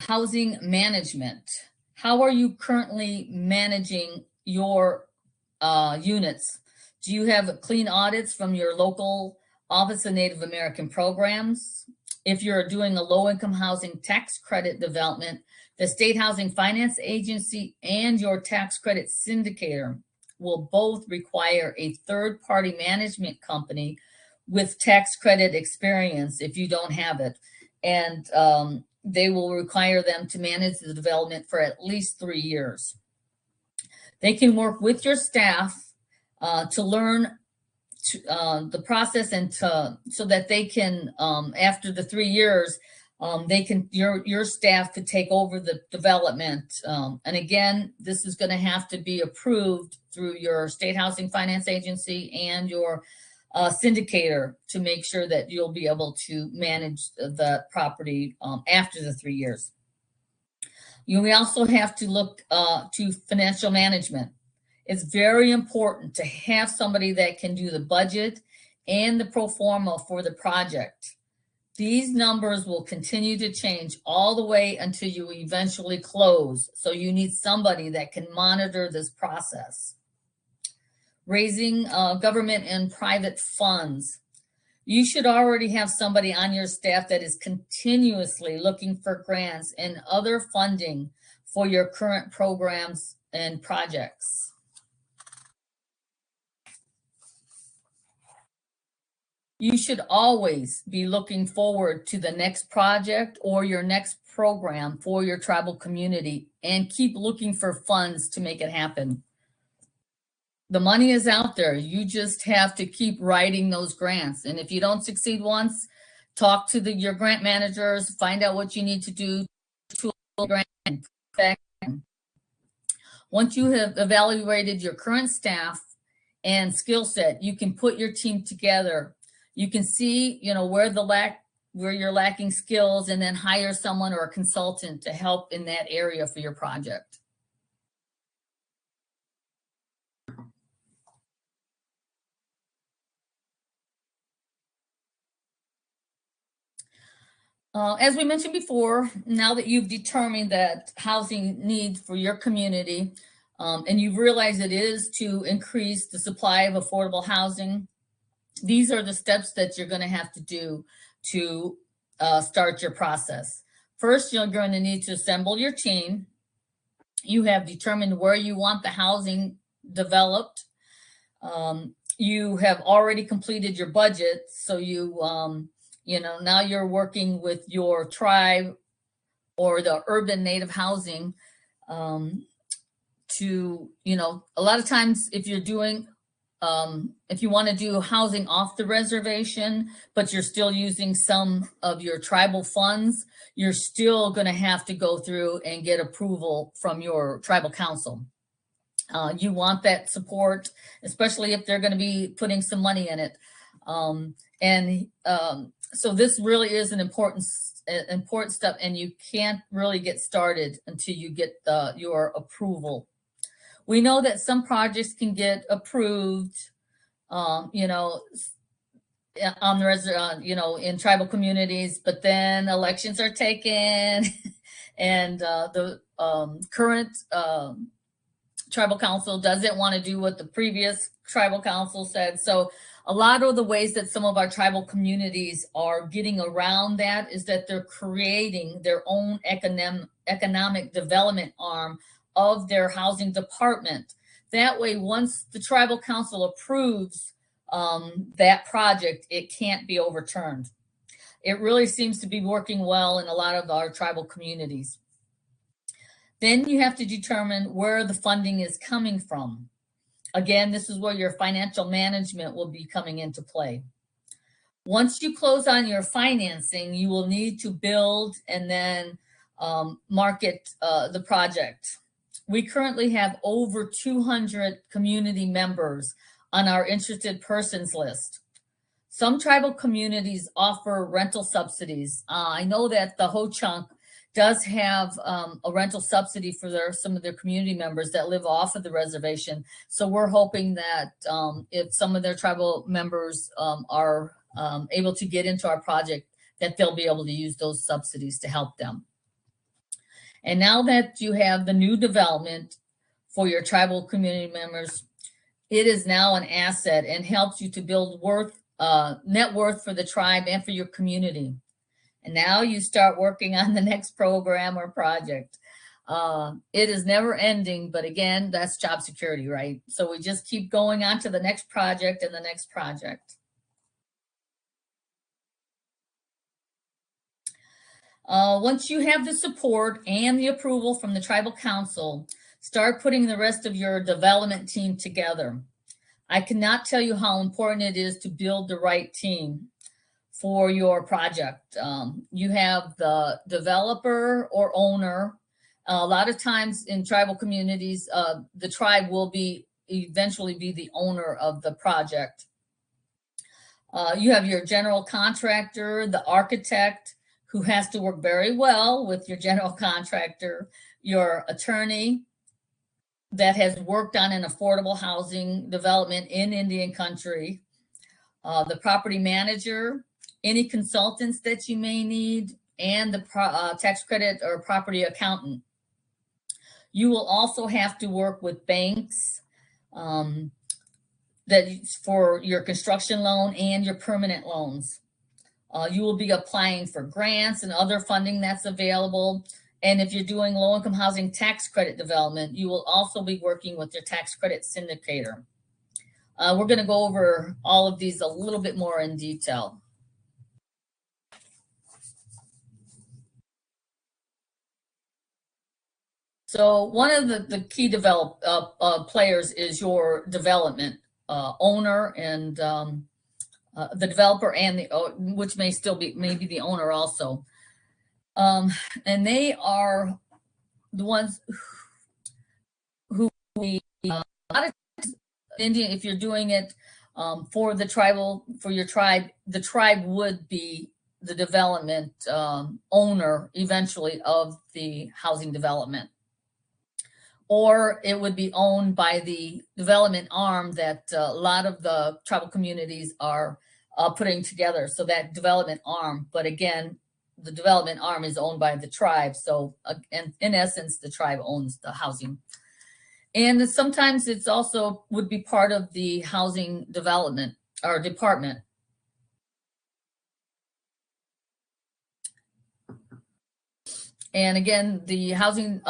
Housing management. How are you currently managing your units? Do you have clean audits from your local Office of Native American Programs? If you're doing a low-income housing tax credit development, the State Housing Finance Agency and your tax credit syndicator will both require a third-party management company with tax credit experience if you don't have it. And they will require them to manage the development for at least 3 years. They can work with your staff to learn the process and so that they can, after the 3 years, your staff could take over the development. And again, this is going to have to be approved through your State Housing Finance Agency and your syndicator to make sure that you'll be able to manage the property after the 3 years. We also have to look to financial management. It's very important to have somebody that can do the budget and the pro forma for the project. These numbers will continue to change all the way until you eventually close. So you need somebody that can monitor this process. Raising government and private funds. You should already have somebody on your staff that is continuously looking for grants and other funding for your current programs and projects. You should always be looking forward to the next project or your next program for your tribal community and keep looking for funds to make it happen. The money is out there. You just have to keep writing those grants. And if you don't succeed once, talk to your grant managers, find out what you need to do to grant. Once you have evaluated your current staff and skill set, you can put your team together. You can see, where you're lacking skills, and then hire someone or a consultant to help in that area for your project. As we mentioned before, now that you've determined that housing needs for your community, and you've realized it is to increase the supply of affordable housing, these are the steps that you're going to have to do to start your process. First, you're going to need to assemble your team. You have determined where you want the housing developed. You have already completed your budget, so now you're working with your tribe or the urban native housing to, a lot of times if you're doing, if you want to do housing off the reservation, but you're still using some of your tribal funds, you're still going to have to go through and get approval from your tribal council. You want that support, especially if they're going to be putting some money in it. So this really is an important step, and you can't really get started until you get your approval. We know that some projects can get approved, on the in tribal communities, but then elections are taken, and the current tribal council doesn't want to do what the previous tribal council said. So a lot of the ways that some of our tribal communities are getting around that is that they're creating their own economic development arm of their housing department. That way, once the tribal council approves that project, it can't be overturned. It really seems to be working well in a lot of our tribal communities. Then you have to determine where the funding is coming from. Again, this is where your financial management will be coming into play. Once you close on your financing, you will need to build and then market the project. We currently have over 200 community members on our interested persons list. Some tribal communities offer rental subsidies. I know that the Ho-Chunk does have a rental subsidy for some of their community members that live off of the reservation. So we're hoping that if some of their tribal members are able to get into our project, that they'll be able to use those subsidies to help them. And now that you have the new development for your tribal community members, it is now an asset and helps you to build net worth for the tribe and for your community. And now you start working on the next program or project. It is never ending, but again, that's job security, right? So we just keep going on to the next project and the next project. Once you have the support and the approval from the tribal council, start putting the rest of your development team together. I cannot tell you how important it is to build the right team for your project. You have the developer or owner. A lot of times in tribal communities, the tribe will eventually be the owner of the project. You have your general contractor, the architect, who has to work very well with your general contractor, your attorney that has worked on an affordable housing development in Indian country, the property manager, any consultants that you may need, and the tax credit or property accountant. You will also have to work with banks for your construction loan and your permanent loans. You will be applying for grants and other funding that's available. And if you're doing low-income housing tax credit development, you will also be working with your tax credit syndicator. We're going to go over all of these a little bit more in detail. So one of the key players is your development owner and the developer, and which may still be maybe the owner also. And they are the ones who Indian, if you're doing it for your tribe, the tribe would be the development owner eventually of the housing development. Or it would be owned by the development arm that a lot of the tribal communities are putting together. So that development arm, but again, the development arm is owned by the tribe. So in essence, the tribe owns the housing. And sometimes it's also would be part of the housing development or department. And again, the housing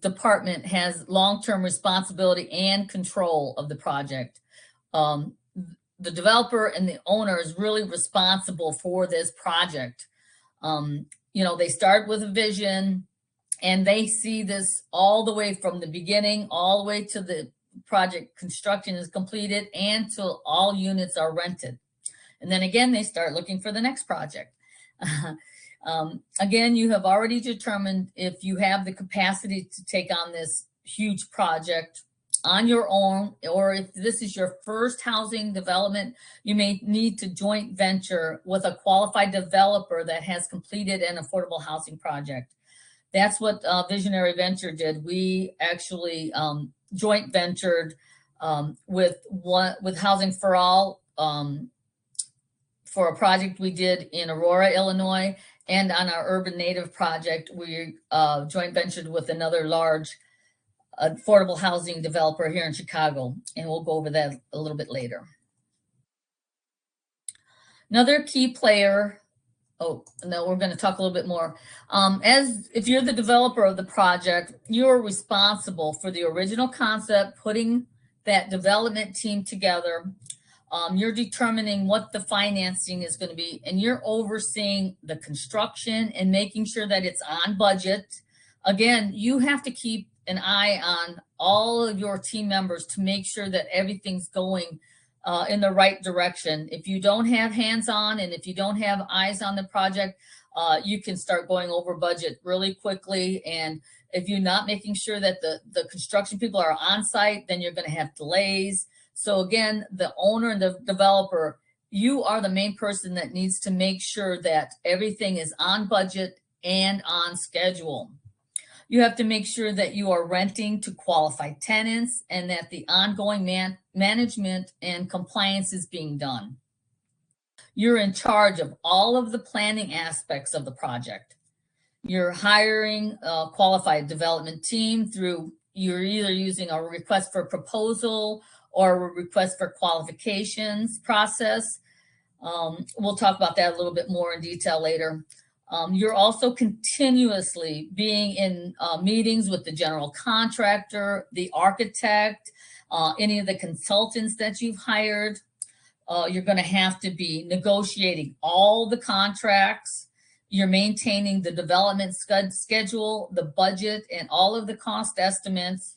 department has long-term responsibility and control of the project. The developer and the owner is really responsible for this project. They start with a vision and they see this all the way from the beginning, all the way to the project construction is completed and till all units are rented. And then again, they start looking for the next project. Again, you have already determined if you have the capacity to take on this huge project on your own, or if this is your first housing development, you may need to joint venture with a qualified developer that has completed an affordable housing project. That's what Visionary Venture did. We actually joint ventured with Housing for All for a project we did in Aurora, Illinois. And on our Urban Native project, we joint ventured with another large affordable housing developer here in Chicago. And we'll go over that a little bit later. Another key player, we're going to talk a little bit more. If you're the developer of the project, you're responsible for the original concept, putting that development team together. You're determining what the financing is going to be, and you're overseeing the construction and making sure that it's on budget. Again, you have to keep an eye on all of your team members to make sure that everything's going in the right direction. If you don't have hands-on and if you don't have eyes on the project, you can start going over budget really quickly. And if you're not making sure that the construction people are on site, then you're going to have delays. So again, the owner and the developer, you are the main person that needs to make sure that everything is on budget and on schedule. You have to make sure that you are renting to qualified tenants and that the ongoing management and compliance is being done. You're in charge of all of the planning aspects of the project. You're hiring a qualified development team through, you're either using a request for proposal or a request for qualifications process. We'll talk about that a little bit more in detail later. You're also continuously being in meetings with the general contractor, the architect, any of the consultants that you've hired. You're going to have to be negotiating all the contracts. You're maintaining the development schedule, the budget, and all of the cost estimates.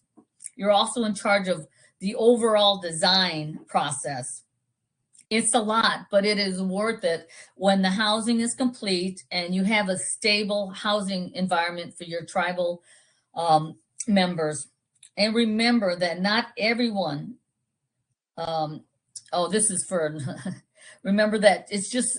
You're also in charge of the overall design process. It's a lot, but it is worth it when the housing is complete and you have a stable housing environment for your tribal members. And remember that not everyone, this is for, remember that it's just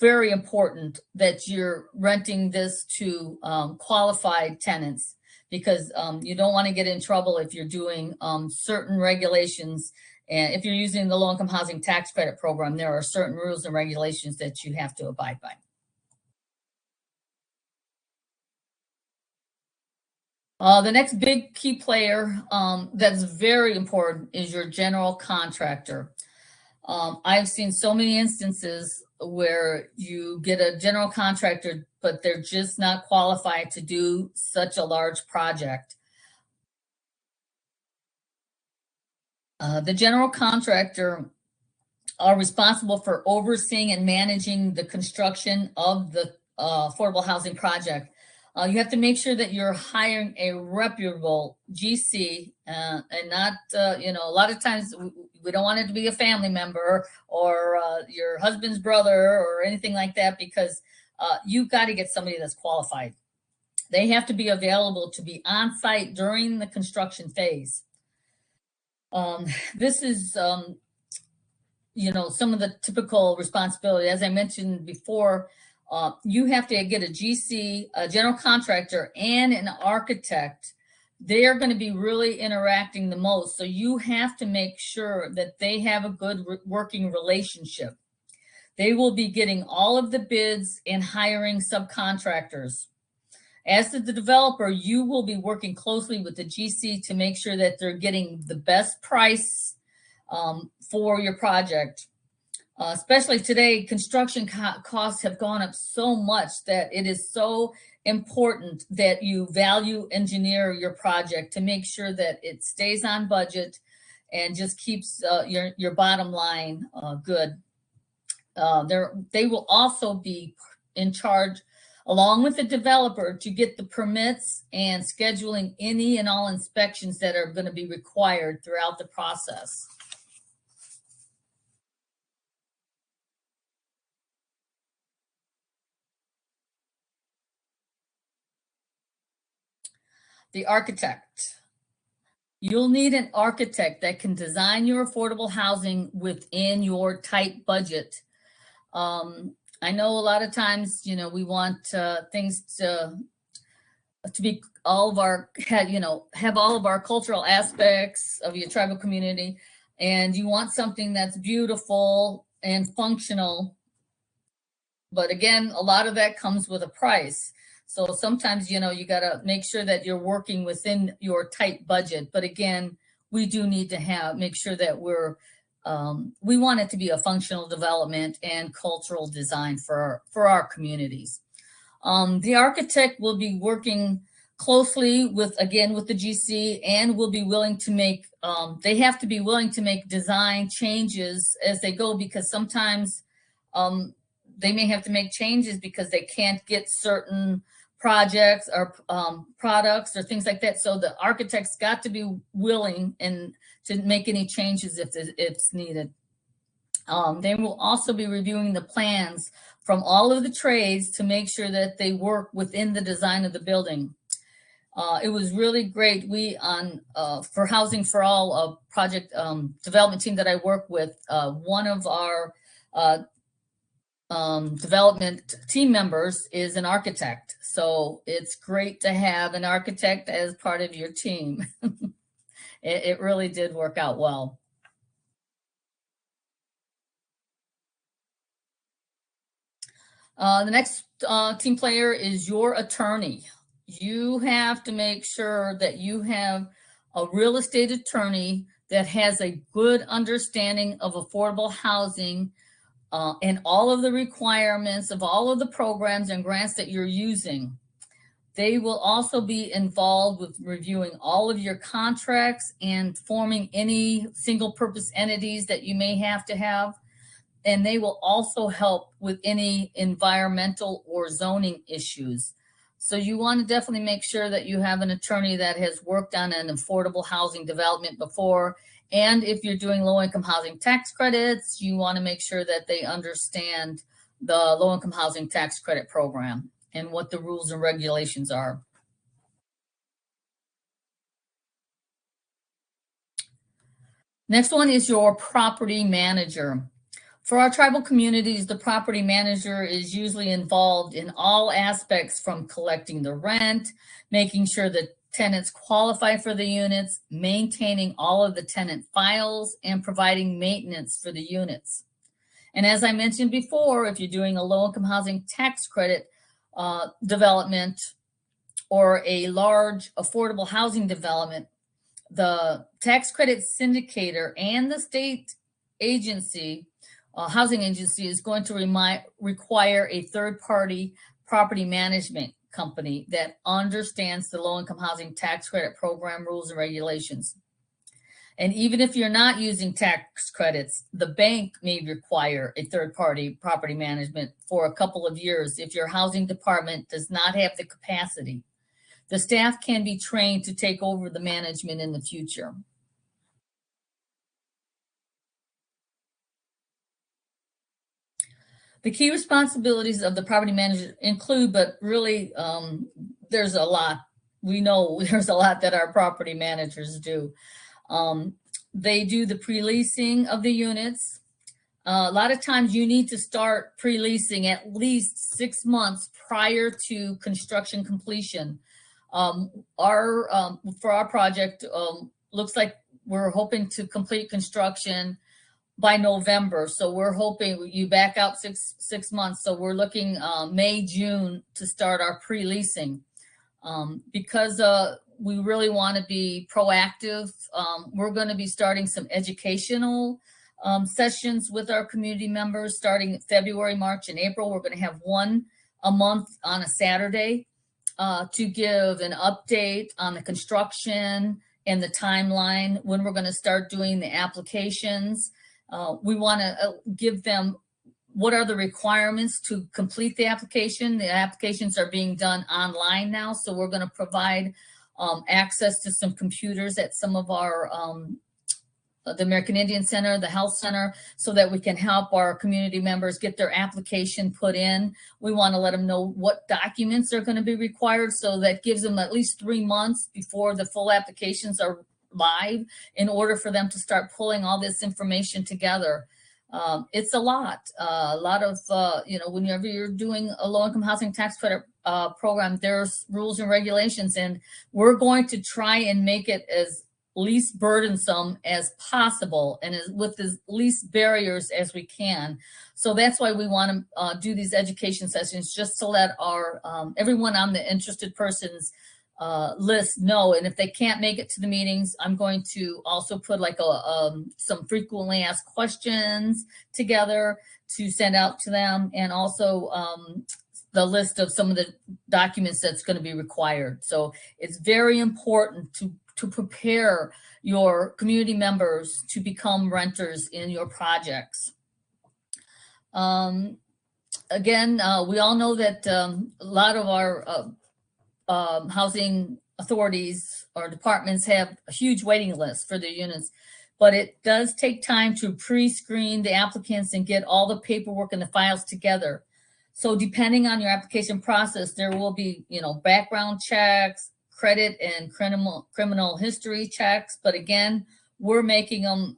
very important that you're renting this to qualified tenants, because you don't want to get in trouble if you're doing certain regulations. And if you're using the low-income housing tax credit program, there are certain rules and regulations that you have to abide by. The next big key player that's very important is your general contractor. I've seen so many instances where you get a general contractor, but they're just not qualified to do such a large project. The general contractor are responsible for overseeing and managing the construction of the affordable housing project. You have to make sure that you're hiring a reputable GC and not, a lot of times we don't want it to be a family member or your husband's brother or anything like that, because you've got to get somebody that's qualified. They have to be available to be on site during the construction phase. This is, some of the typical responsibility. As I mentioned before, you have to get a GC, a general contractor, and an architect. They are going to be really interacting the most. So you have to make sure that they have a good working relationship. They will be getting all of the bids and hiring subcontractors. As the developer, you will be working closely with the GC to make sure that they're getting the best price for your project. Especially today, construction costs have gone up so much that it is so important that you value engineer your project to make sure that it stays on budget and just keeps your bottom line good. They will also be in charge, along with the developer, to get the permits and scheduling any and all inspections that are going to be required throughout the process. The architect. You'll need an architect that can design your affordable housing within your tight budget. I know a lot of times, we want things to be all of our, have all of our cultural aspects of your tribal community, and you want something that's beautiful and functional. But again, a lot of that comes with a price. So sometimes, you got to make sure that you're working within your tight budget. But again, we do need to make sure that we want it to be a functional development and cultural design for our communities. The architect will be working closely with the GC, and will be willing to make, they have to be willing to make design changes as they go, because sometimes they may have to make changes because they can't get certain projects or products or things like that. So the architect's got to be willing and to make any changes if it's needed. They will also be reviewing the plans from all of the trades to make sure that they work within the design of the building. It was really great. We for Housing for All, a project development team that I work with, one of our development team members is an architect. So it's great to have an architect as part of your team. It really did work out well. The next team player is your attorney. You have to make sure that you have a real estate attorney that has a good understanding of affordable housing and all of the requirements of all of the programs and grants that you're using. They will also be involved with reviewing all of your contracts and forming any single purpose entities that you may have to have. And they will also help with any environmental or zoning issues. So you want to definitely make sure that you have an attorney that has worked on an affordable housing development before. And if you're doing low-income housing tax credits, you want to make sure that they understand the low-income housing tax credit program and what the rules and regulations are. Next one is your property manager. For our tribal communities, the property manager is usually involved in all aspects from collecting the rent, making sure that tenants qualify for the units, maintaining all of the tenant files, and providing maintenance for the units. And as I mentioned before, if you're doing a low-income housing tax credit development or a large affordable housing development, the tax credit syndicator and the state agency, housing agency, is going to require a third-party property management company that understands the low-income housing tax credit program rules and regulations. And even if you're not using tax credits, the bank may require a third-party property management for a couple of years if your housing department does not have the capacity. The staff can be trained to take over the management in the future. The key responsibilities of the property manager include, but really there's a lot. We know there's a lot that our property managers do. They do the pre-leasing of the units. A lot of times you need to start pre-leasing at least 6 months prior to construction completion. For our project, looks like we're hoping to complete construction by November. So we're hoping you back out six months. So we're looking May, June to start our pre-leasing. Because we really want to be proactive, we're going to be starting some educational sessions with our community members starting February, March, and April. We're going to have one a month on a Saturday to give an update on the construction and the timeline when we're going to start doing the applications. We want to give them what are the requirements to complete the application. The applications are being done online now, so we're going to provide access to some computers at some of our the American Indian Center, the Health Center, so that we can help our community members get their application put in. We want to let them know what documents are going to be required, so that gives them at least 3 months before the full applications are live in order for them to start pulling all this information together. It's a lot of, whenever you're doing a low-income housing tax credit program, there's rules and regulations, and we're going to try and make it as least burdensome as possible and with as least barriers as we can. So that's why we want to do these education sessions, just to let our everyone on the interested persons list know. And if they can't make it to the meetings, I'm going to also put like some frequently asked questions together to send out to them, and also the list of some of the documents that's going to be required. So it's very important to prepare your community members to become renters in your projects. Again, we all know that a lot of our housing authorities or departments have a huge waiting list for their units, but it does take time to pre-screen the applicants and get all the paperwork and the files together. So depending on your application process, there will be, background checks, credit and criminal history checks. But again, we're making them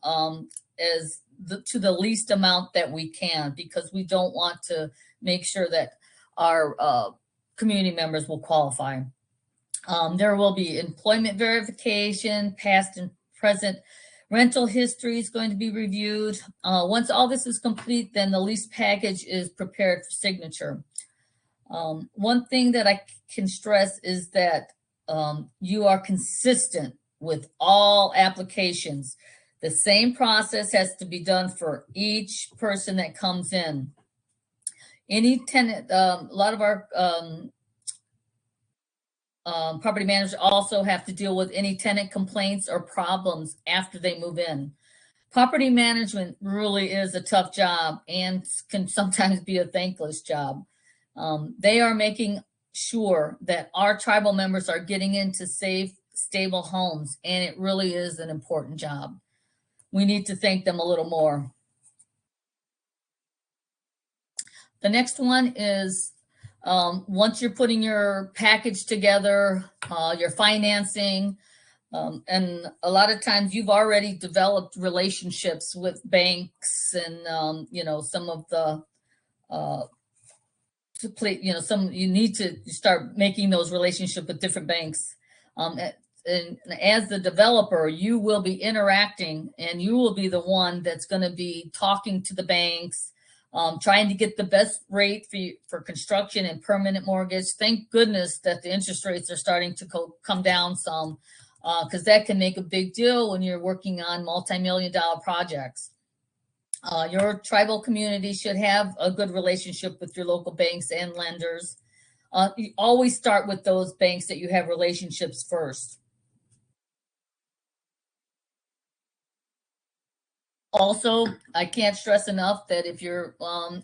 as to the least amount that we can, because we don't want to make sure that our community members will qualify. There will be employment verification, past and present rental history is going to be reviewed. Once all this is complete, then the lease package is prepared for signature. One thing that I can stress is that you are consistent with all applications. The same process has to be done for each person that comes in. Any tenant, a lot of our property managers also have to deal with any tenant complaints or problems after they move in. Property management really is a tough job and can sometimes be a thankless job. They are making sure that our tribal members are getting into safe, stable homes, and it really is an important job. We need to thank them a little more. The next one is once you're putting your package together, your financing, and a lot of times you've already developed relationships with banks and, you know, some of the, you need to start making those relationships with different banks. And as the developer, you will be interacting, and you will be the one that's going to be talking to the banks, trying to get the best rate for construction and permanent mortgage. Thank goodness that the interest rates are starting to come down some, because that can make a big deal when you're working on multi-million-dollar projects. Your tribal community should have a good relationship with your local banks and lenders. You always start with those banks that you have relationships first. Also, I can't stress enough that if you're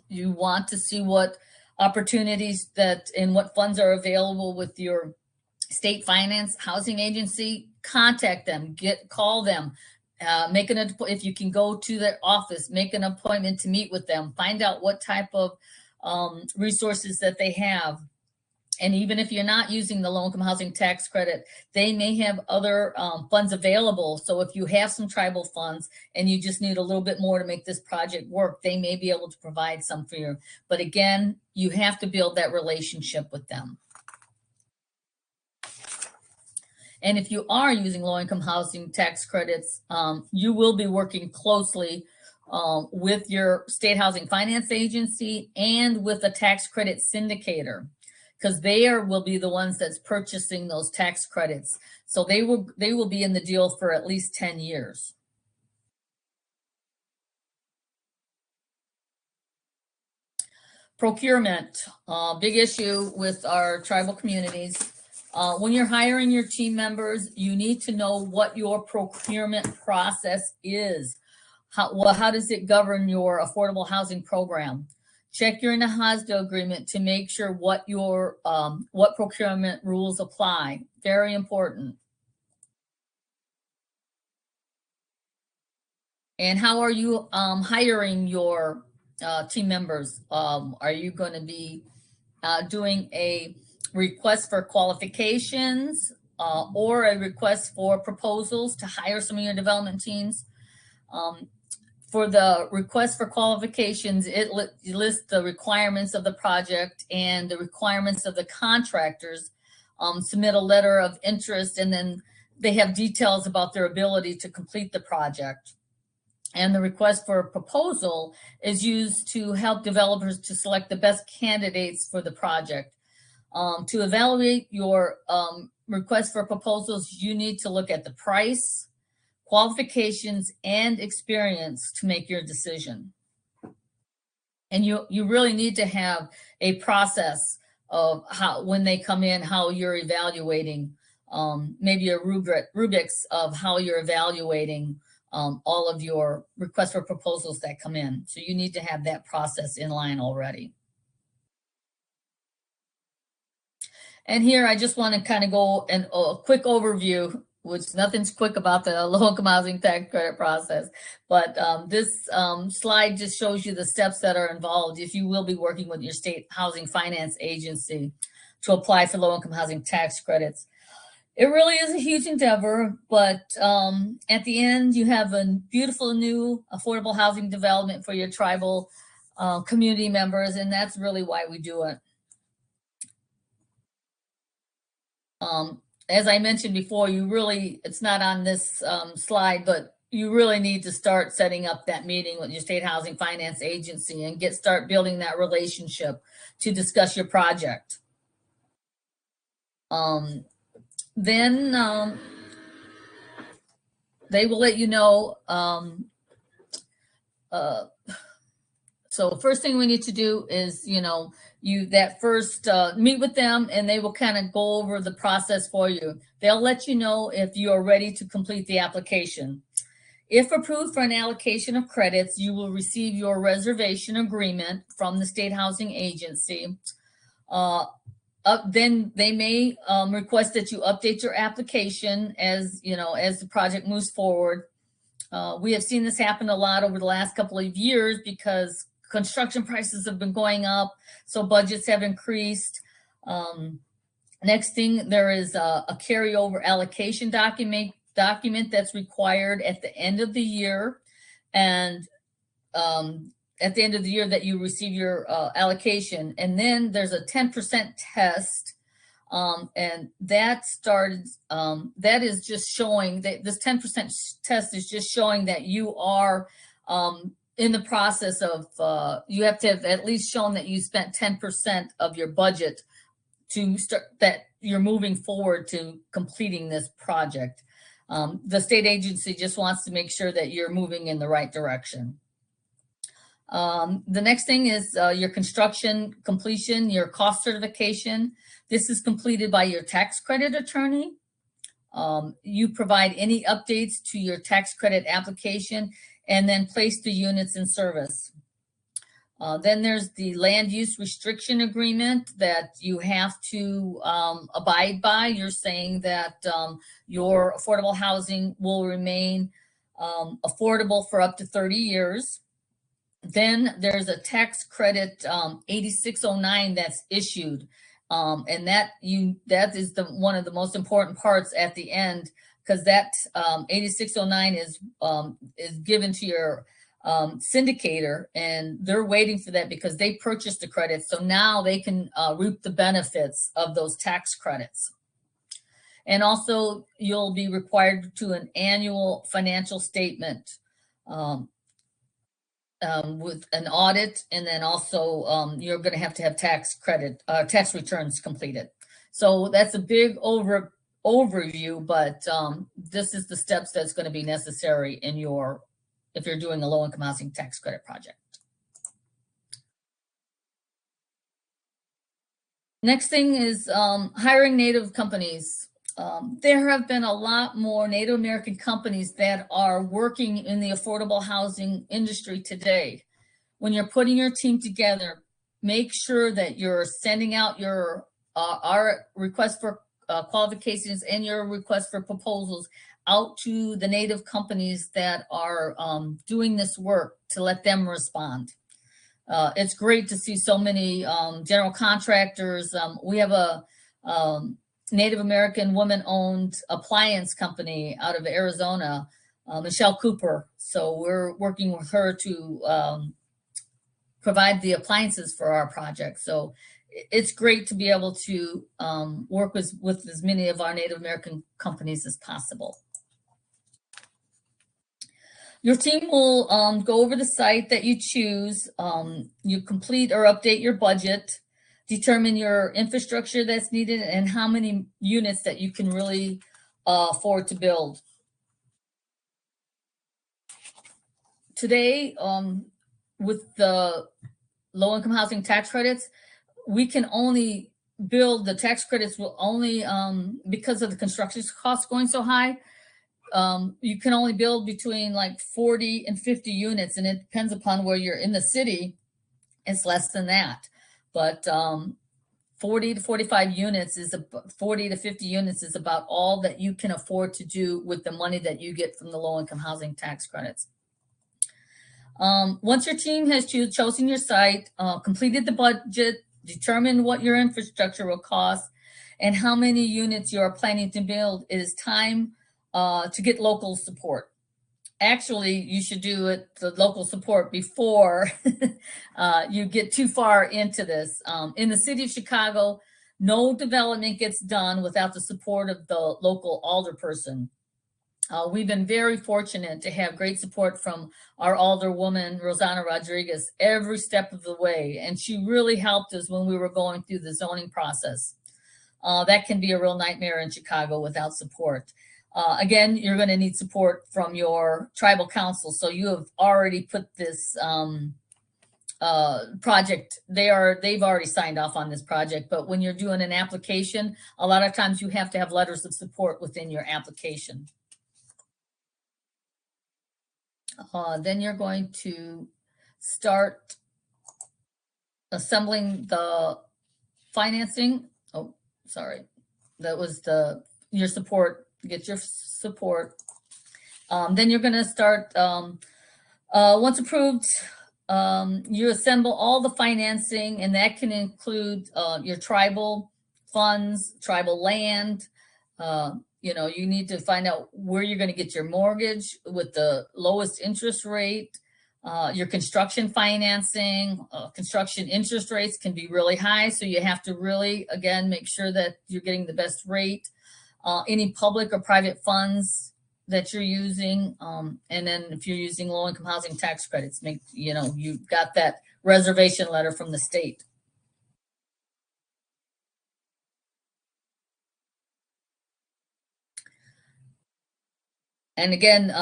you want to see what opportunities that and what funds are available with your state finance housing agency, contact them, call them, if you can go to their office, make an appointment to meet with them, find out what type of resources that they have. And even if you're not using the low-income housing tax credit, they may have other funds available. So if you have some tribal funds and you just need a little bit more to make this project work, they may be able to provide some for you. But again, you have to build that relationship with them. And if you are using low-income housing tax credits, you will be working closely with your state housing finance agency and with a tax credit syndicator, because they will be the ones that's purchasing those tax credits. So they will be in the deal for at least 10 years. Procurement, big issue with our tribal communities. When you're hiring your team members, you need to know what your procurement process is. How does it govern your affordable housing program? Check your NAHASDA agreement to make sure what procurement rules apply. Very important. And how are you hiring your team members? Are you going to be doing a request for qualifications or a request for proposals to hire some of your development teams? For the request for qualifications, it lists the requirements of the project and the requirements of the contractors. Submit a letter of interest, and then they have details about their ability to complete the project. And the request for a proposal is used to help developers to select the best candidates for the project. To evaluate your request for proposals, you need to look at the price, qualifications, and experience to make your decision. And you really need to have a process of how, when they come in, how you're evaluating, maybe a rubrics of how you're evaluating all of your requests for proposals that come in. So you need to have that process in line already. And here I just want to kind of go and a quick overview, which nothing's quick about the low-income housing tax credit process. But this slide just shows you the steps that are involved if you will be working with your state housing finance agency to apply for low-income housing tax credits. It really is a huge endeavor, but at the end, you have a beautiful new affordable housing development for your tribal community members, and that's really why we do it. As I mentioned before, it's not on this slide, but you really need to start setting up that meeting with your state housing finance agency and start building that relationship to discuss your project. Then they will let you know. So the first thing we need to do is, meet with them, and they will kind of go over the process for you. They'll let you know if you are ready to complete the application. If approved for an allocation of credits, you will receive your reservation agreement from the state housing agency. Then they may request that you update your application as the project moves forward. We have seen this happen a lot over the last couple of years because construction prices have been going up, so budgets have increased. Next thing, there is a carryover allocation document that's required at the end of the year, and at the end of the year that you receive your allocation. And then there's a 10% test, and that is just showing that this 10% test is just showing that you are in the process of, you have to have at least shown that you spent 10% of your budget to start, that you're moving forward to completing this project. The state agency just wants to make sure that you're moving in the right direction. The next thing is your construction completion, your cost certification. This is completed by your tax credit attorney. You provide any updates to your tax credit application and then place the units in service. Then there's the land use restriction agreement that you have to abide by. You're saying that your affordable housing will remain affordable for up to 30 years. Then there's a tax credit 8609 that's issued, and that is one of the most important parts at the end, because that 8609 is given to your syndicator, and they're waiting for that because they purchased the credits, so now they can reap the benefits of those tax credits. And also, you'll be required to an annual financial statement with an audit, and then also you're going to have tax returns completed. So that's a big overview, but this is the steps that's going to be necessary if you're doing a low-income housing tax credit project. Next thing is hiring Native companies. There have been a lot more Native American companies that are working in the affordable housing industry today. When you're putting your team together, make sure that you're sending out our request for qualifications and your request for proposals out to the Native companies that are doing this work to let them respond. It's great to see so many general contractors. We have a Native American woman-owned appliance company out of Arizona, Michelle Cooper. So we're working with her to provide the appliances for our project. So it's great to be able to work with as many of our Native American companies as possible. Your team will go over the site that you choose. You complete or update your budget, determine your infrastructure that's needed, and how many units that you can really afford to build. Today, with the low-income housing tax credits, we can only build, the tax credits will only, because of the construction costs going so high, you can only build between like 40 and 50 units, and it depends upon where you're in the city. It's less than that. But 40 to 45 units 40 to 50 units is about all that you can afford to do with the money that you get from the low-income housing tax credits. Once your team has chosen your site, completed the budget, determined what your infrastructure will cost, and how many units you are planning to build, it is time to get local support. Actually, you should do it, the local support, before you get too far into this. In the city of Chicago, no development gets done without the support of the local alderperson. We've been very fortunate to have great support from our alderwoman, Rosanna Rodriguez, every step of the way. And she really helped us when we were going through the zoning process. That can be a real nightmare in Chicago without support. Again, you're going to need support from your tribal council. So you have already put this project, they've already signed off on this project. But when you're doing an application, a lot of times you have to have letters of support within your application. Then you're going to start assembling the financing. Oh, sorry. That was your support, get your support. Then you're going to start, once approved, you assemble all the financing, and that can include your tribal funds, tribal land. You need to find out where you're going to get your mortgage with the lowest interest rate, your construction financing. Construction interest rates can be really high, so you have to really, again, make sure that you're getting the best rate. Any public or private funds that you're using, and then if you're using low-income housing tax credits, you've got that reservation letter from the state. And again,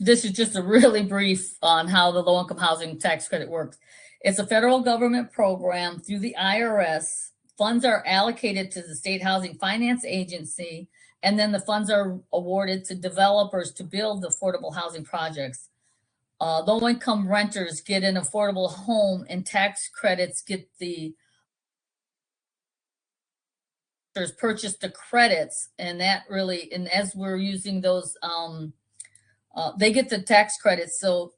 this is just a really brief on how the low-income housing tax credit works. It's a federal government program through the IRS. Funds are allocated to the State Housing Finance Agency, and then the funds are awarded to developers to build affordable housing projects. Low-income renters get an affordable home, and tax credits get the purchase the credits, and that really, and as we're using those, they get the tax credits. So,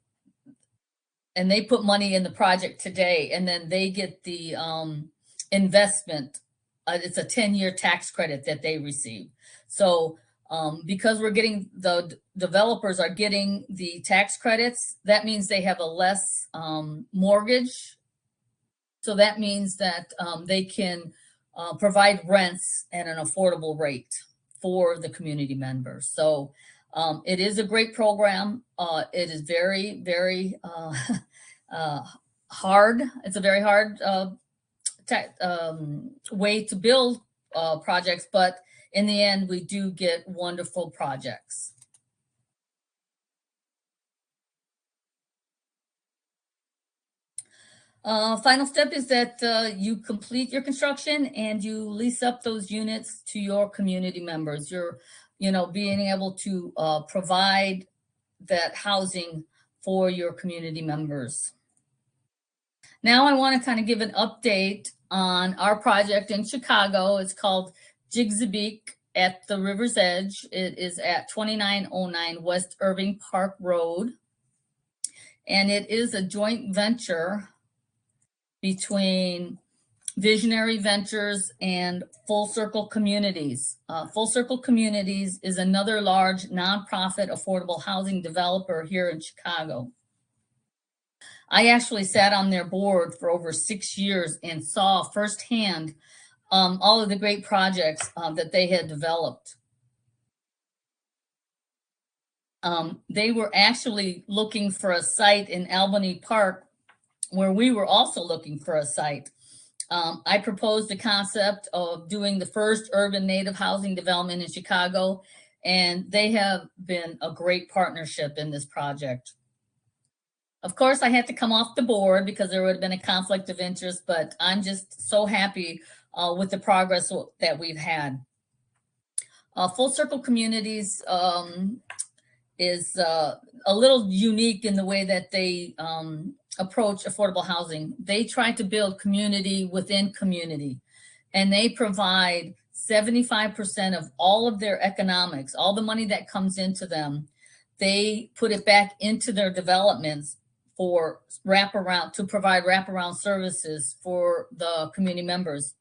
and they put money in the project today, and then they get the investment. It's a 10-year tax credit that they receive. So because we're getting, the developers are getting the tax credits, that means they have a less mortgage. So that means that they can provide rents at an affordable rate for the community members. So it is a great program. It is very, very hard. It's a very hard way to build projects, but in the end, we do get wonderful projects. Final step is that you complete your construction and you lease up those units to your community members. You're, being able to provide that housing for your community members. Now I want to kind of give an update on our project in Chicago. It's called Jigsabeek at the River's Edge. It is at 2909 West Irving Park Road. And it is a joint venture between Visionary Ventures and Full Circle Communities. Full Circle Communities is another large nonprofit affordable housing developer here in Chicago. I actually sat on their board for over 6 years and saw firsthand all of the great projects that they had developed. They were actually looking for a site in Albany Park where we were also looking for a site. I proposed the concept of doing the first urban native housing development in Chicago, and they have been a great partnership in this project. Of course, I had to come off the board because there would have been a conflict of interest, but I'm just so happy with the progress that we've had. Full Circle Communities is a little unique in the way that they approach affordable housing. They try to build community within community, and they provide 75% of all of their economics, all the money that comes into them. They put it back into their developments for wraparound, to provide wraparound services for the community members.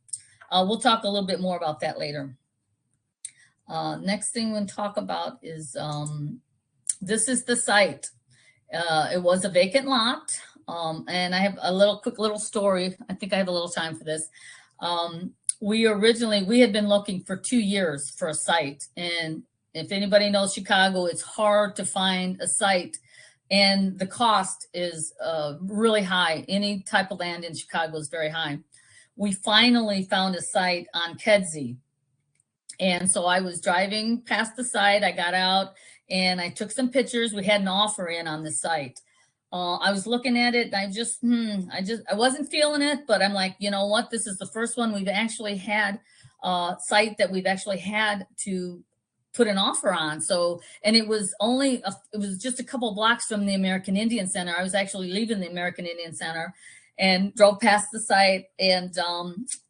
We'll talk a little bit more about that later. Next thing we'll talk about is this is the site. It was a vacant lot, and I have a quick little story. I think I have a little time for this. We had been looking for 2 years for a site, and if anybody knows Chicago, it's hard to find a site, and the cost is really high. Any type of land in Chicago is very high. We finally found a site on Kedzie. And so I was driving past the site. I got out and I took some pictures. We had an offer in on the site. I was looking at it and I wasn't feeling it, but I'm like, you know what? This is the first one we've actually had site that we've actually had to put an offer on. So, and it was just a couple blocks from the American Indian Center. I was actually leaving the American Indian Center and drove past the site, and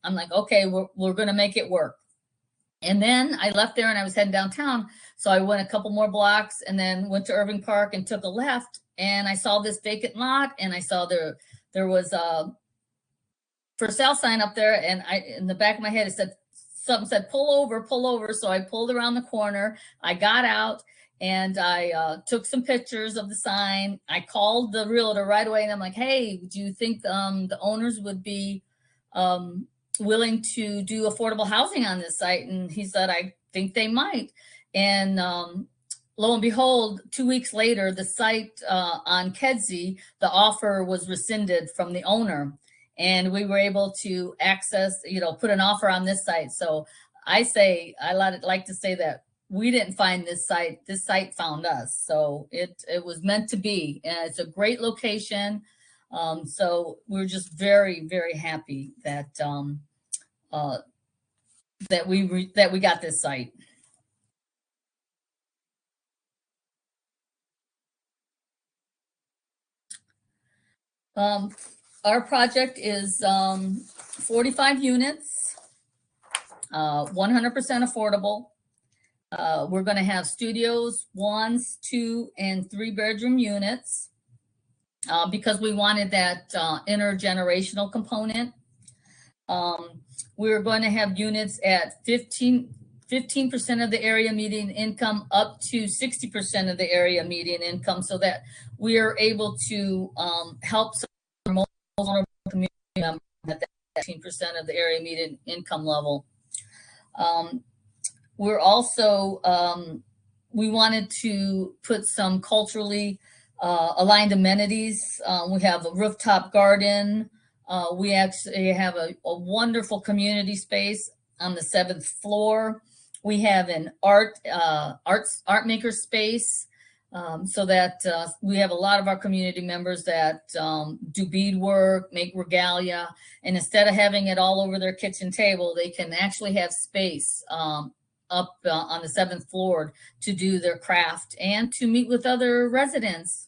I'm like, okay, we're going to make it work. And then I left there and I was heading downtown. So I went a couple more blocks and then went to Irving Park and took a left, and I saw this vacant lot, and I saw there was a for sale sign up there, and in the back of my head it said something said pull over. So I pulled around the corner. I got out and I took some pictures of the sign. I called the realtor right away and I'm like, hey, do you think the owners would be willing to do affordable housing on this site? And he said, I think they might. And lo and behold, 2 weeks later, the site on Kedzie, the offer was rescinded from the owner, and we were able to access, put an offer on this site. So I like to say that we didn't find this site found us. So it was meant to be, and it's a great location. So we're just very, very happy that that we got this site. Our project is 45 units, 100% affordable. We're going to have studios, 1, 2, and 3 bedroom units because we wanted that intergenerational component. We're going to have units at 15% of the area median income up to 60% of the area median income, so that we are able to help some most vulnerable community members at that 15% of the area median income level. We're also, we wanted to put some culturally aligned amenities. We have a rooftop garden. We actually have a wonderful community space on the 7th floor. We have an art maker space, so that we have a lot of our community members that do beadwork, make regalia, and instead of having it all over their kitchen table, they can actually have space up on the 7th floor to do their craft and to meet with other residents.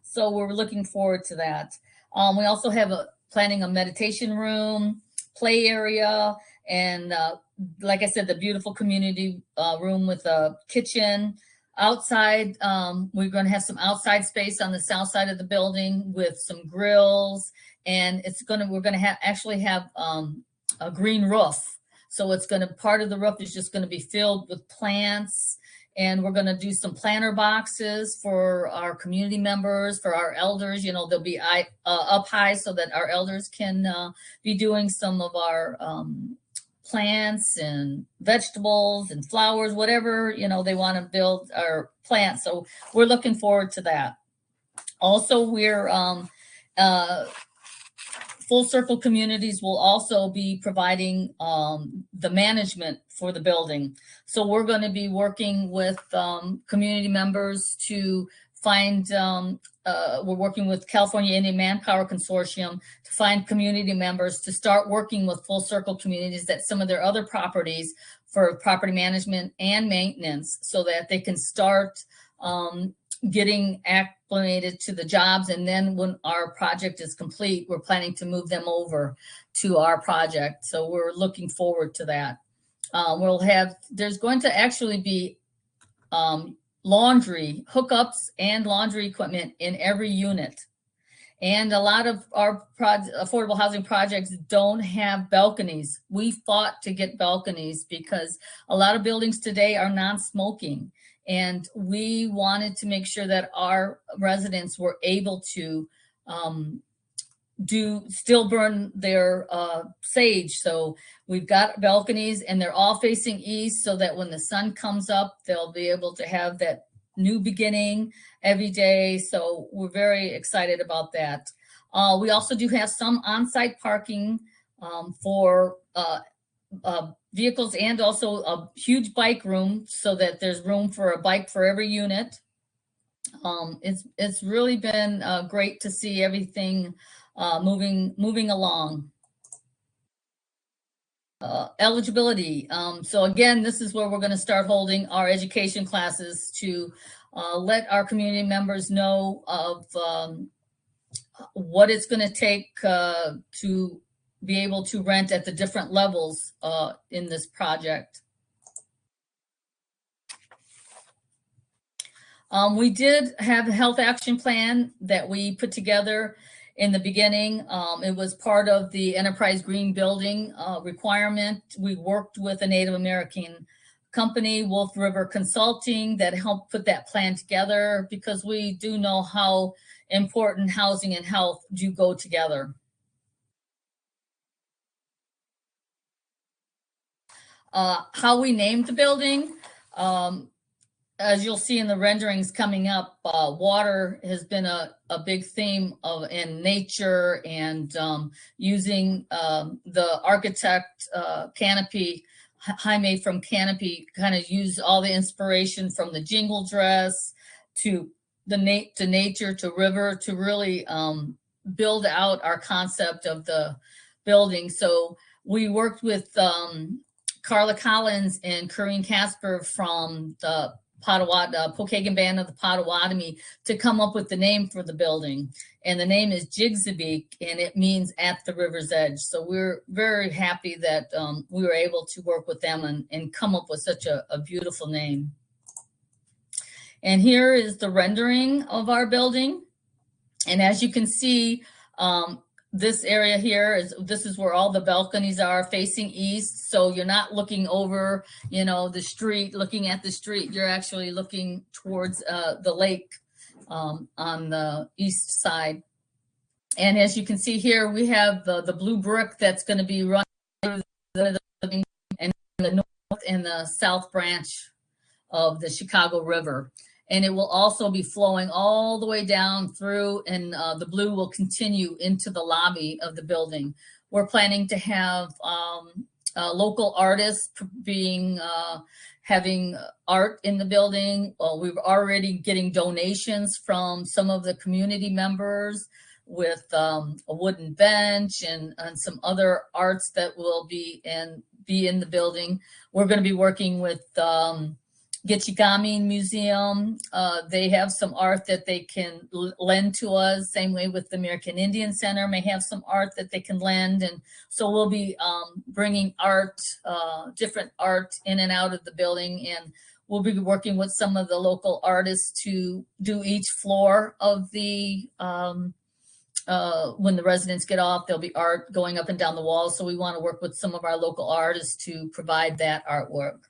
So we're looking forward to that. We also have planning a meditation room, play area, and like I said, the beautiful community room with a kitchen. Outside, we're going to have some outside space on the south side of the building with some grills, and we're going to actually have a green roof. So part of the roof is just going to be filled with plants, and we're going to do some planter boxes for our community members, for our elders. They'll be up high so that our elders can be doing some of our plants and vegetables and flowers, whatever, they want to build or plant. So we're looking forward to that. Also, we're Full Circle Communities will also be providing the management for the building. So we're going to be working with community members to find, we're working with California Indian Manpower Consortium to find community members to start working with Full Circle Communities at some of their other properties for property management and maintenance, so that they can start getting acclimated to the jobs. And then when our project is complete, we're planning to move them over to our project. So we're looking forward to that. There's going to actually be laundry hookups and laundry equipment in every unit. And a lot of our affordable housing projects don't have balconies. We fought to get balconies because a lot of buildings today are non-smoking. And we wanted to make sure that our residents were able to still burn their sage. So we've got balconies and they're all facing east so that when the sun comes up, they'll be able to have that new beginning every day. So we're very excited about that. We also do have some on-site parking for vehicles and also a huge bike room so that there's room for a bike for every unit. It's really been great to see everything moving along. Eligibility. So again, this is where we're going to start holding our education classes to let our community members know of what it's going to take to be able to rent at the different levels in this project. We did have a health action plan that we put together in the beginning. It was part of the Enterprise Green Building requirement. We worked with a Native American company, Wolf River Consulting, that helped put that plan together because we do know how important housing and health do go together. How we named the building. As you'll see in the renderings coming up, water has been a big theme in nature, and using the architect Canopy, Jaime from Canopy, kind of used all the inspiration from the jingle dress to nature to river to really build out our concept of the building. So we worked with Carla Collins and Corinne Casper from the Pokagon Band of the Potawatomi to come up with the name for the building. And the name is Jigsabeek, and it means at the river's edge. So we're very happy that we were able to work with them and come up with such a beautiful name. And here is the rendering of our building. And as you can see, this area here this is where all the balconies are facing east. So you're not looking over, the street, looking at the street. You're actually looking towards the lake on the east side. And as you can see here, we have the blue brick that's going to be running through the building, and the north and the south branch of the Chicago River. And it will also be flowing all the way down through, and the blue will continue into the lobby of the building. We're planning to have local artists having art in the building. We're already getting donations from some of the community members with a wooden bench and some other arts that will be in the building. We're going to be working with Gitchigami Museum. They have some art that they can lend to us. Same way with the American Indian Center may have some art that they can lend. And so we'll be bringing art, different art in and out of the building. And we'll be working with some of the local artists to do each floor of the, when the residents get off, there'll be art going up and down the walls. So we want to work with some of our local artists to provide that artwork.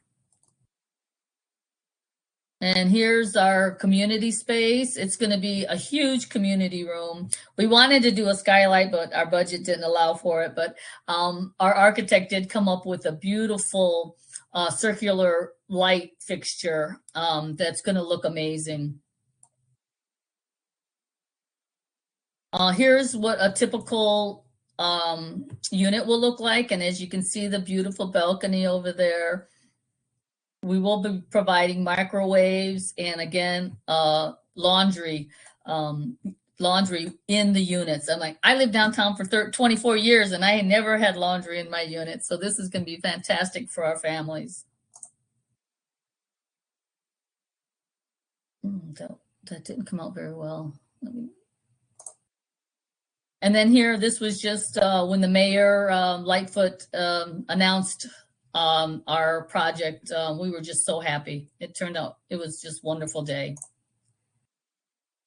And here's our community space. It's going to be a huge community room. We wanted to do a skylight, but our budget didn't allow for it. But our architect did come up with a beautiful circular light fixture that's going to look amazing. Here's what a typical unit will look like. And as you can see, the beautiful balcony over there. We will be providing microwaves and, again, laundry in the units. I lived downtown for 24 years and I never had laundry in my unit. So this is going to be fantastic for our families. That didn't come out very well. And then here, this was just when the mayor, Lightfoot, announced our project. We were just so happy. It turned out, it was just a wonderful day.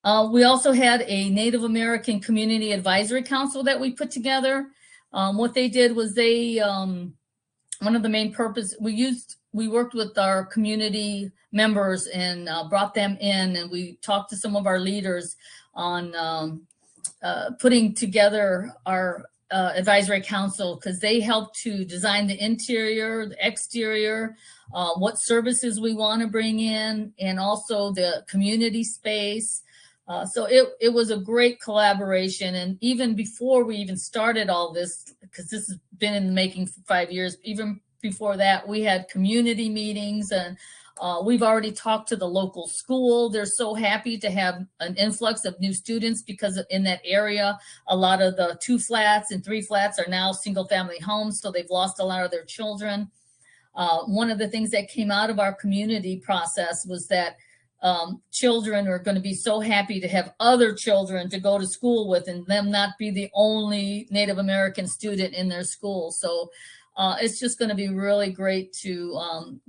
We also had a Native American Community Advisory Council that we put together. What they did was one of the main purpose, we worked with our community members and brought them in, and we talked to some of our leaders on putting together our advisory council, because they helped to design the interior, the exterior, what services we want to bring in, and also the community space. So it was a great collaboration. And even before we even started all this, because this has been in the making for 5 years, even before that, we had community meetings, and we've already talked to the local school. They're so happy to have an influx of new students, because in that area, a lot of the 2 flats and 3 flats are now single family homes. So they've lost a lot of their children. One of the things that came out of our community process was that children are going to be so happy to have other children to go to school with, and them not be the only Native American student in their school. So it's just going to be really great to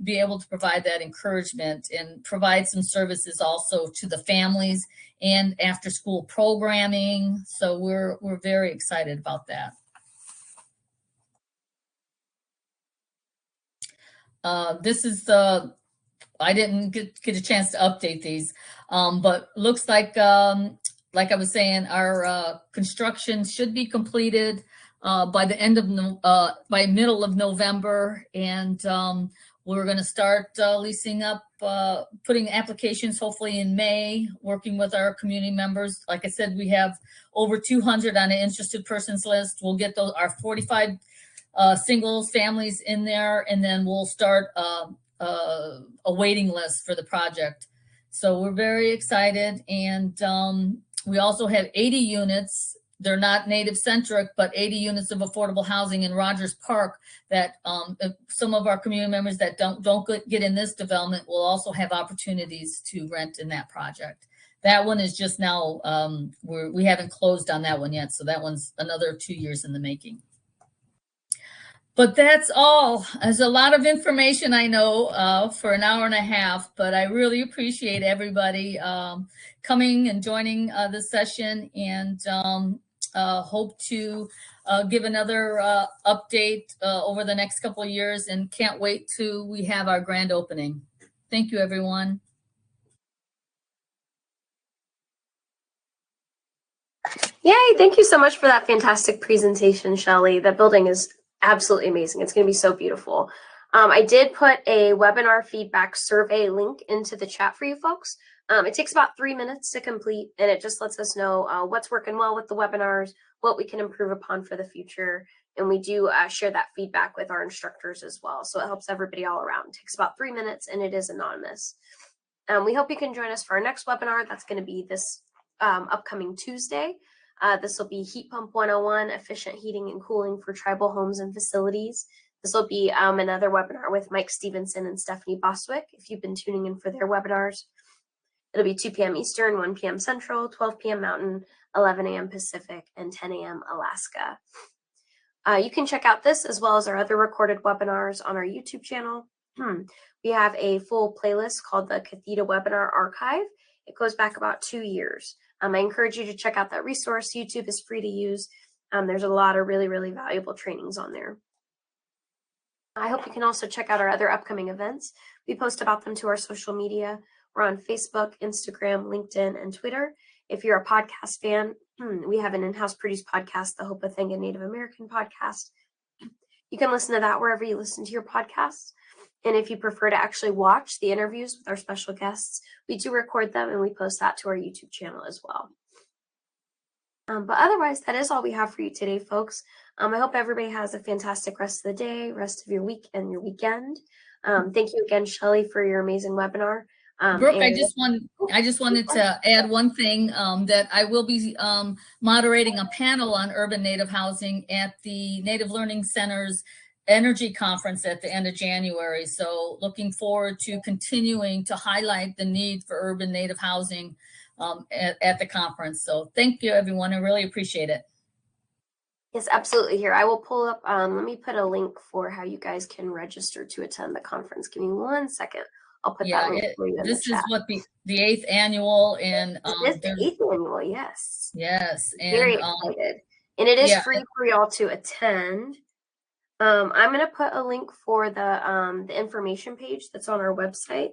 be able to provide that encouragement and provide some services also to the families and after school programming. So we're very excited about that. This is I didn't get a chance to update these, but looks like I was saying, our construction should be completed by the end of by middle of November, and we're going to start leasing up, putting applications hopefully in May, working with our community members. Like I said, we have over 200 on an interested persons list. We'll get our 45 singles families in there, and then we'll start a waiting list for the project. So we're very excited. And we also have 80 units. They're not Native centric, but 80 units of affordable housing in Rogers Park that some of our community members that don't get in this development will also have opportunities to rent in that project. That one is just now, we haven't closed on that one yet. So that one's another 2 years in the making. But that's all. There's a lot of information, I know, for an hour and a half, but I really appreciate everybody coming and joining this session, and hope to give another update over the next couple of years, and can't wait till we have our grand opening. Thank you, everyone. Yay, thank you so much for that fantastic presentation, Shelley. The building is absolutely amazing. It's going to be so beautiful. I did put a webinar feedback survey link into the chat for you folks. It takes about 3 minutes to complete, and it just lets us know what's working well with the webinars, what we can improve upon for the future. And we do share that feedback with our instructors as well. So it helps everybody all around. It takes about 3 minutes, and it is anonymous. We hope you can join us for our next webinar. That's going to be this upcoming Tuesday. This will be Heat Pump 101, Efficient Heating and Cooling for Tribal Homes and Facilities. This will be another webinar with Mike Stevenson and Stephanie Bostwick, if you've been tuning in for their webinars. It'll be 2 p.m. Eastern, 1 p.m. Central, 12 p.m. Mountain, 11 a.m. Pacific, and 10 a.m. Alaska. You can check out this as well as our other recorded webinars on our YouTube channel. We have a full playlist called the Cathedra Webinar Archive. It goes back about 2 years. I encourage you to check out that resource. YouTube is free to use. There's a lot of really, really valuable trainings on there. I hope you can also check out our other upcoming events. We post about them to our social media. We're on Facebook, Instagram, LinkedIn, and Twitter. If you're a podcast fan, we have an in-house produced podcast, the Hope of Thanga Native American podcast. You can listen to that wherever you listen to your podcasts. And if you prefer to actually watch the interviews with our special guests, we do record them and we post that to our YouTube channel as well. But otherwise, that is all we have for you today, folks. I hope everybody has a fantastic rest of the day, rest of your week and your weekend. Thank you again, Shelley, for your amazing webinar. Brooke, I just wanted to add one thing, that I will be moderating a panel on urban Native housing at the Native Learning Center's Energy Conference at the end of January. So looking forward to continuing to highlight the need for urban Native housing at the conference. So thank you, everyone. I really appreciate it. Yes, absolutely. Here, I will pull up, let me put a link for how you guys can register to attend the conference. Give me 1 second. I'll I'll put that link for you in the this is chat. what the 8th annual, and This is the 8th annual, yes. Yes, Very and excited. And it is free for y'all to attend. I'm going to put a link for the information page that's on our website.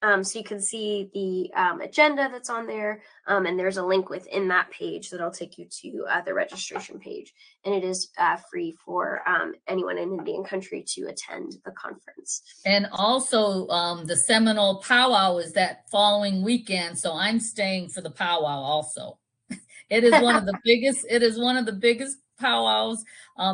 So you can see the agenda that's on there, and there's a link within that page that'll take you to the registration page. And it is free for anyone in Indian country to attend the conference. And also the Seminole powwow is that following weekend, so I'm staying for the powwow also. It is one of the biggest. It is one of the biggest powwows.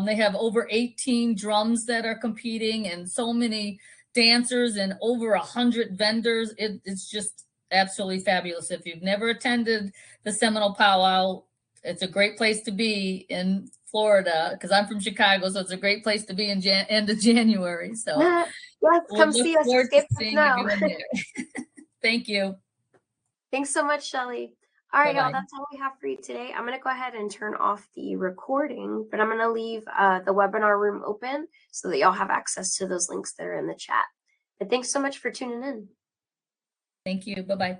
They have over 18 drums that are competing, and so many dancers and over 100 vendors. It's just absolutely fabulous. If you've never attended the Seminole powwow, it's a great place to be in Florida, because I'm from Chicago, so it's a great place to be in end of January. So yes, come see us. Escape the snow. Thank you. Thanks so much, Shelly. All right, y'all, that's all we have for you today. I'm going to go ahead and turn off the recording, but I'm going to leave the webinar room open so that y'all have access to those links that are in the chat. But thanks so much for tuning in. Thank you. Bye-bye.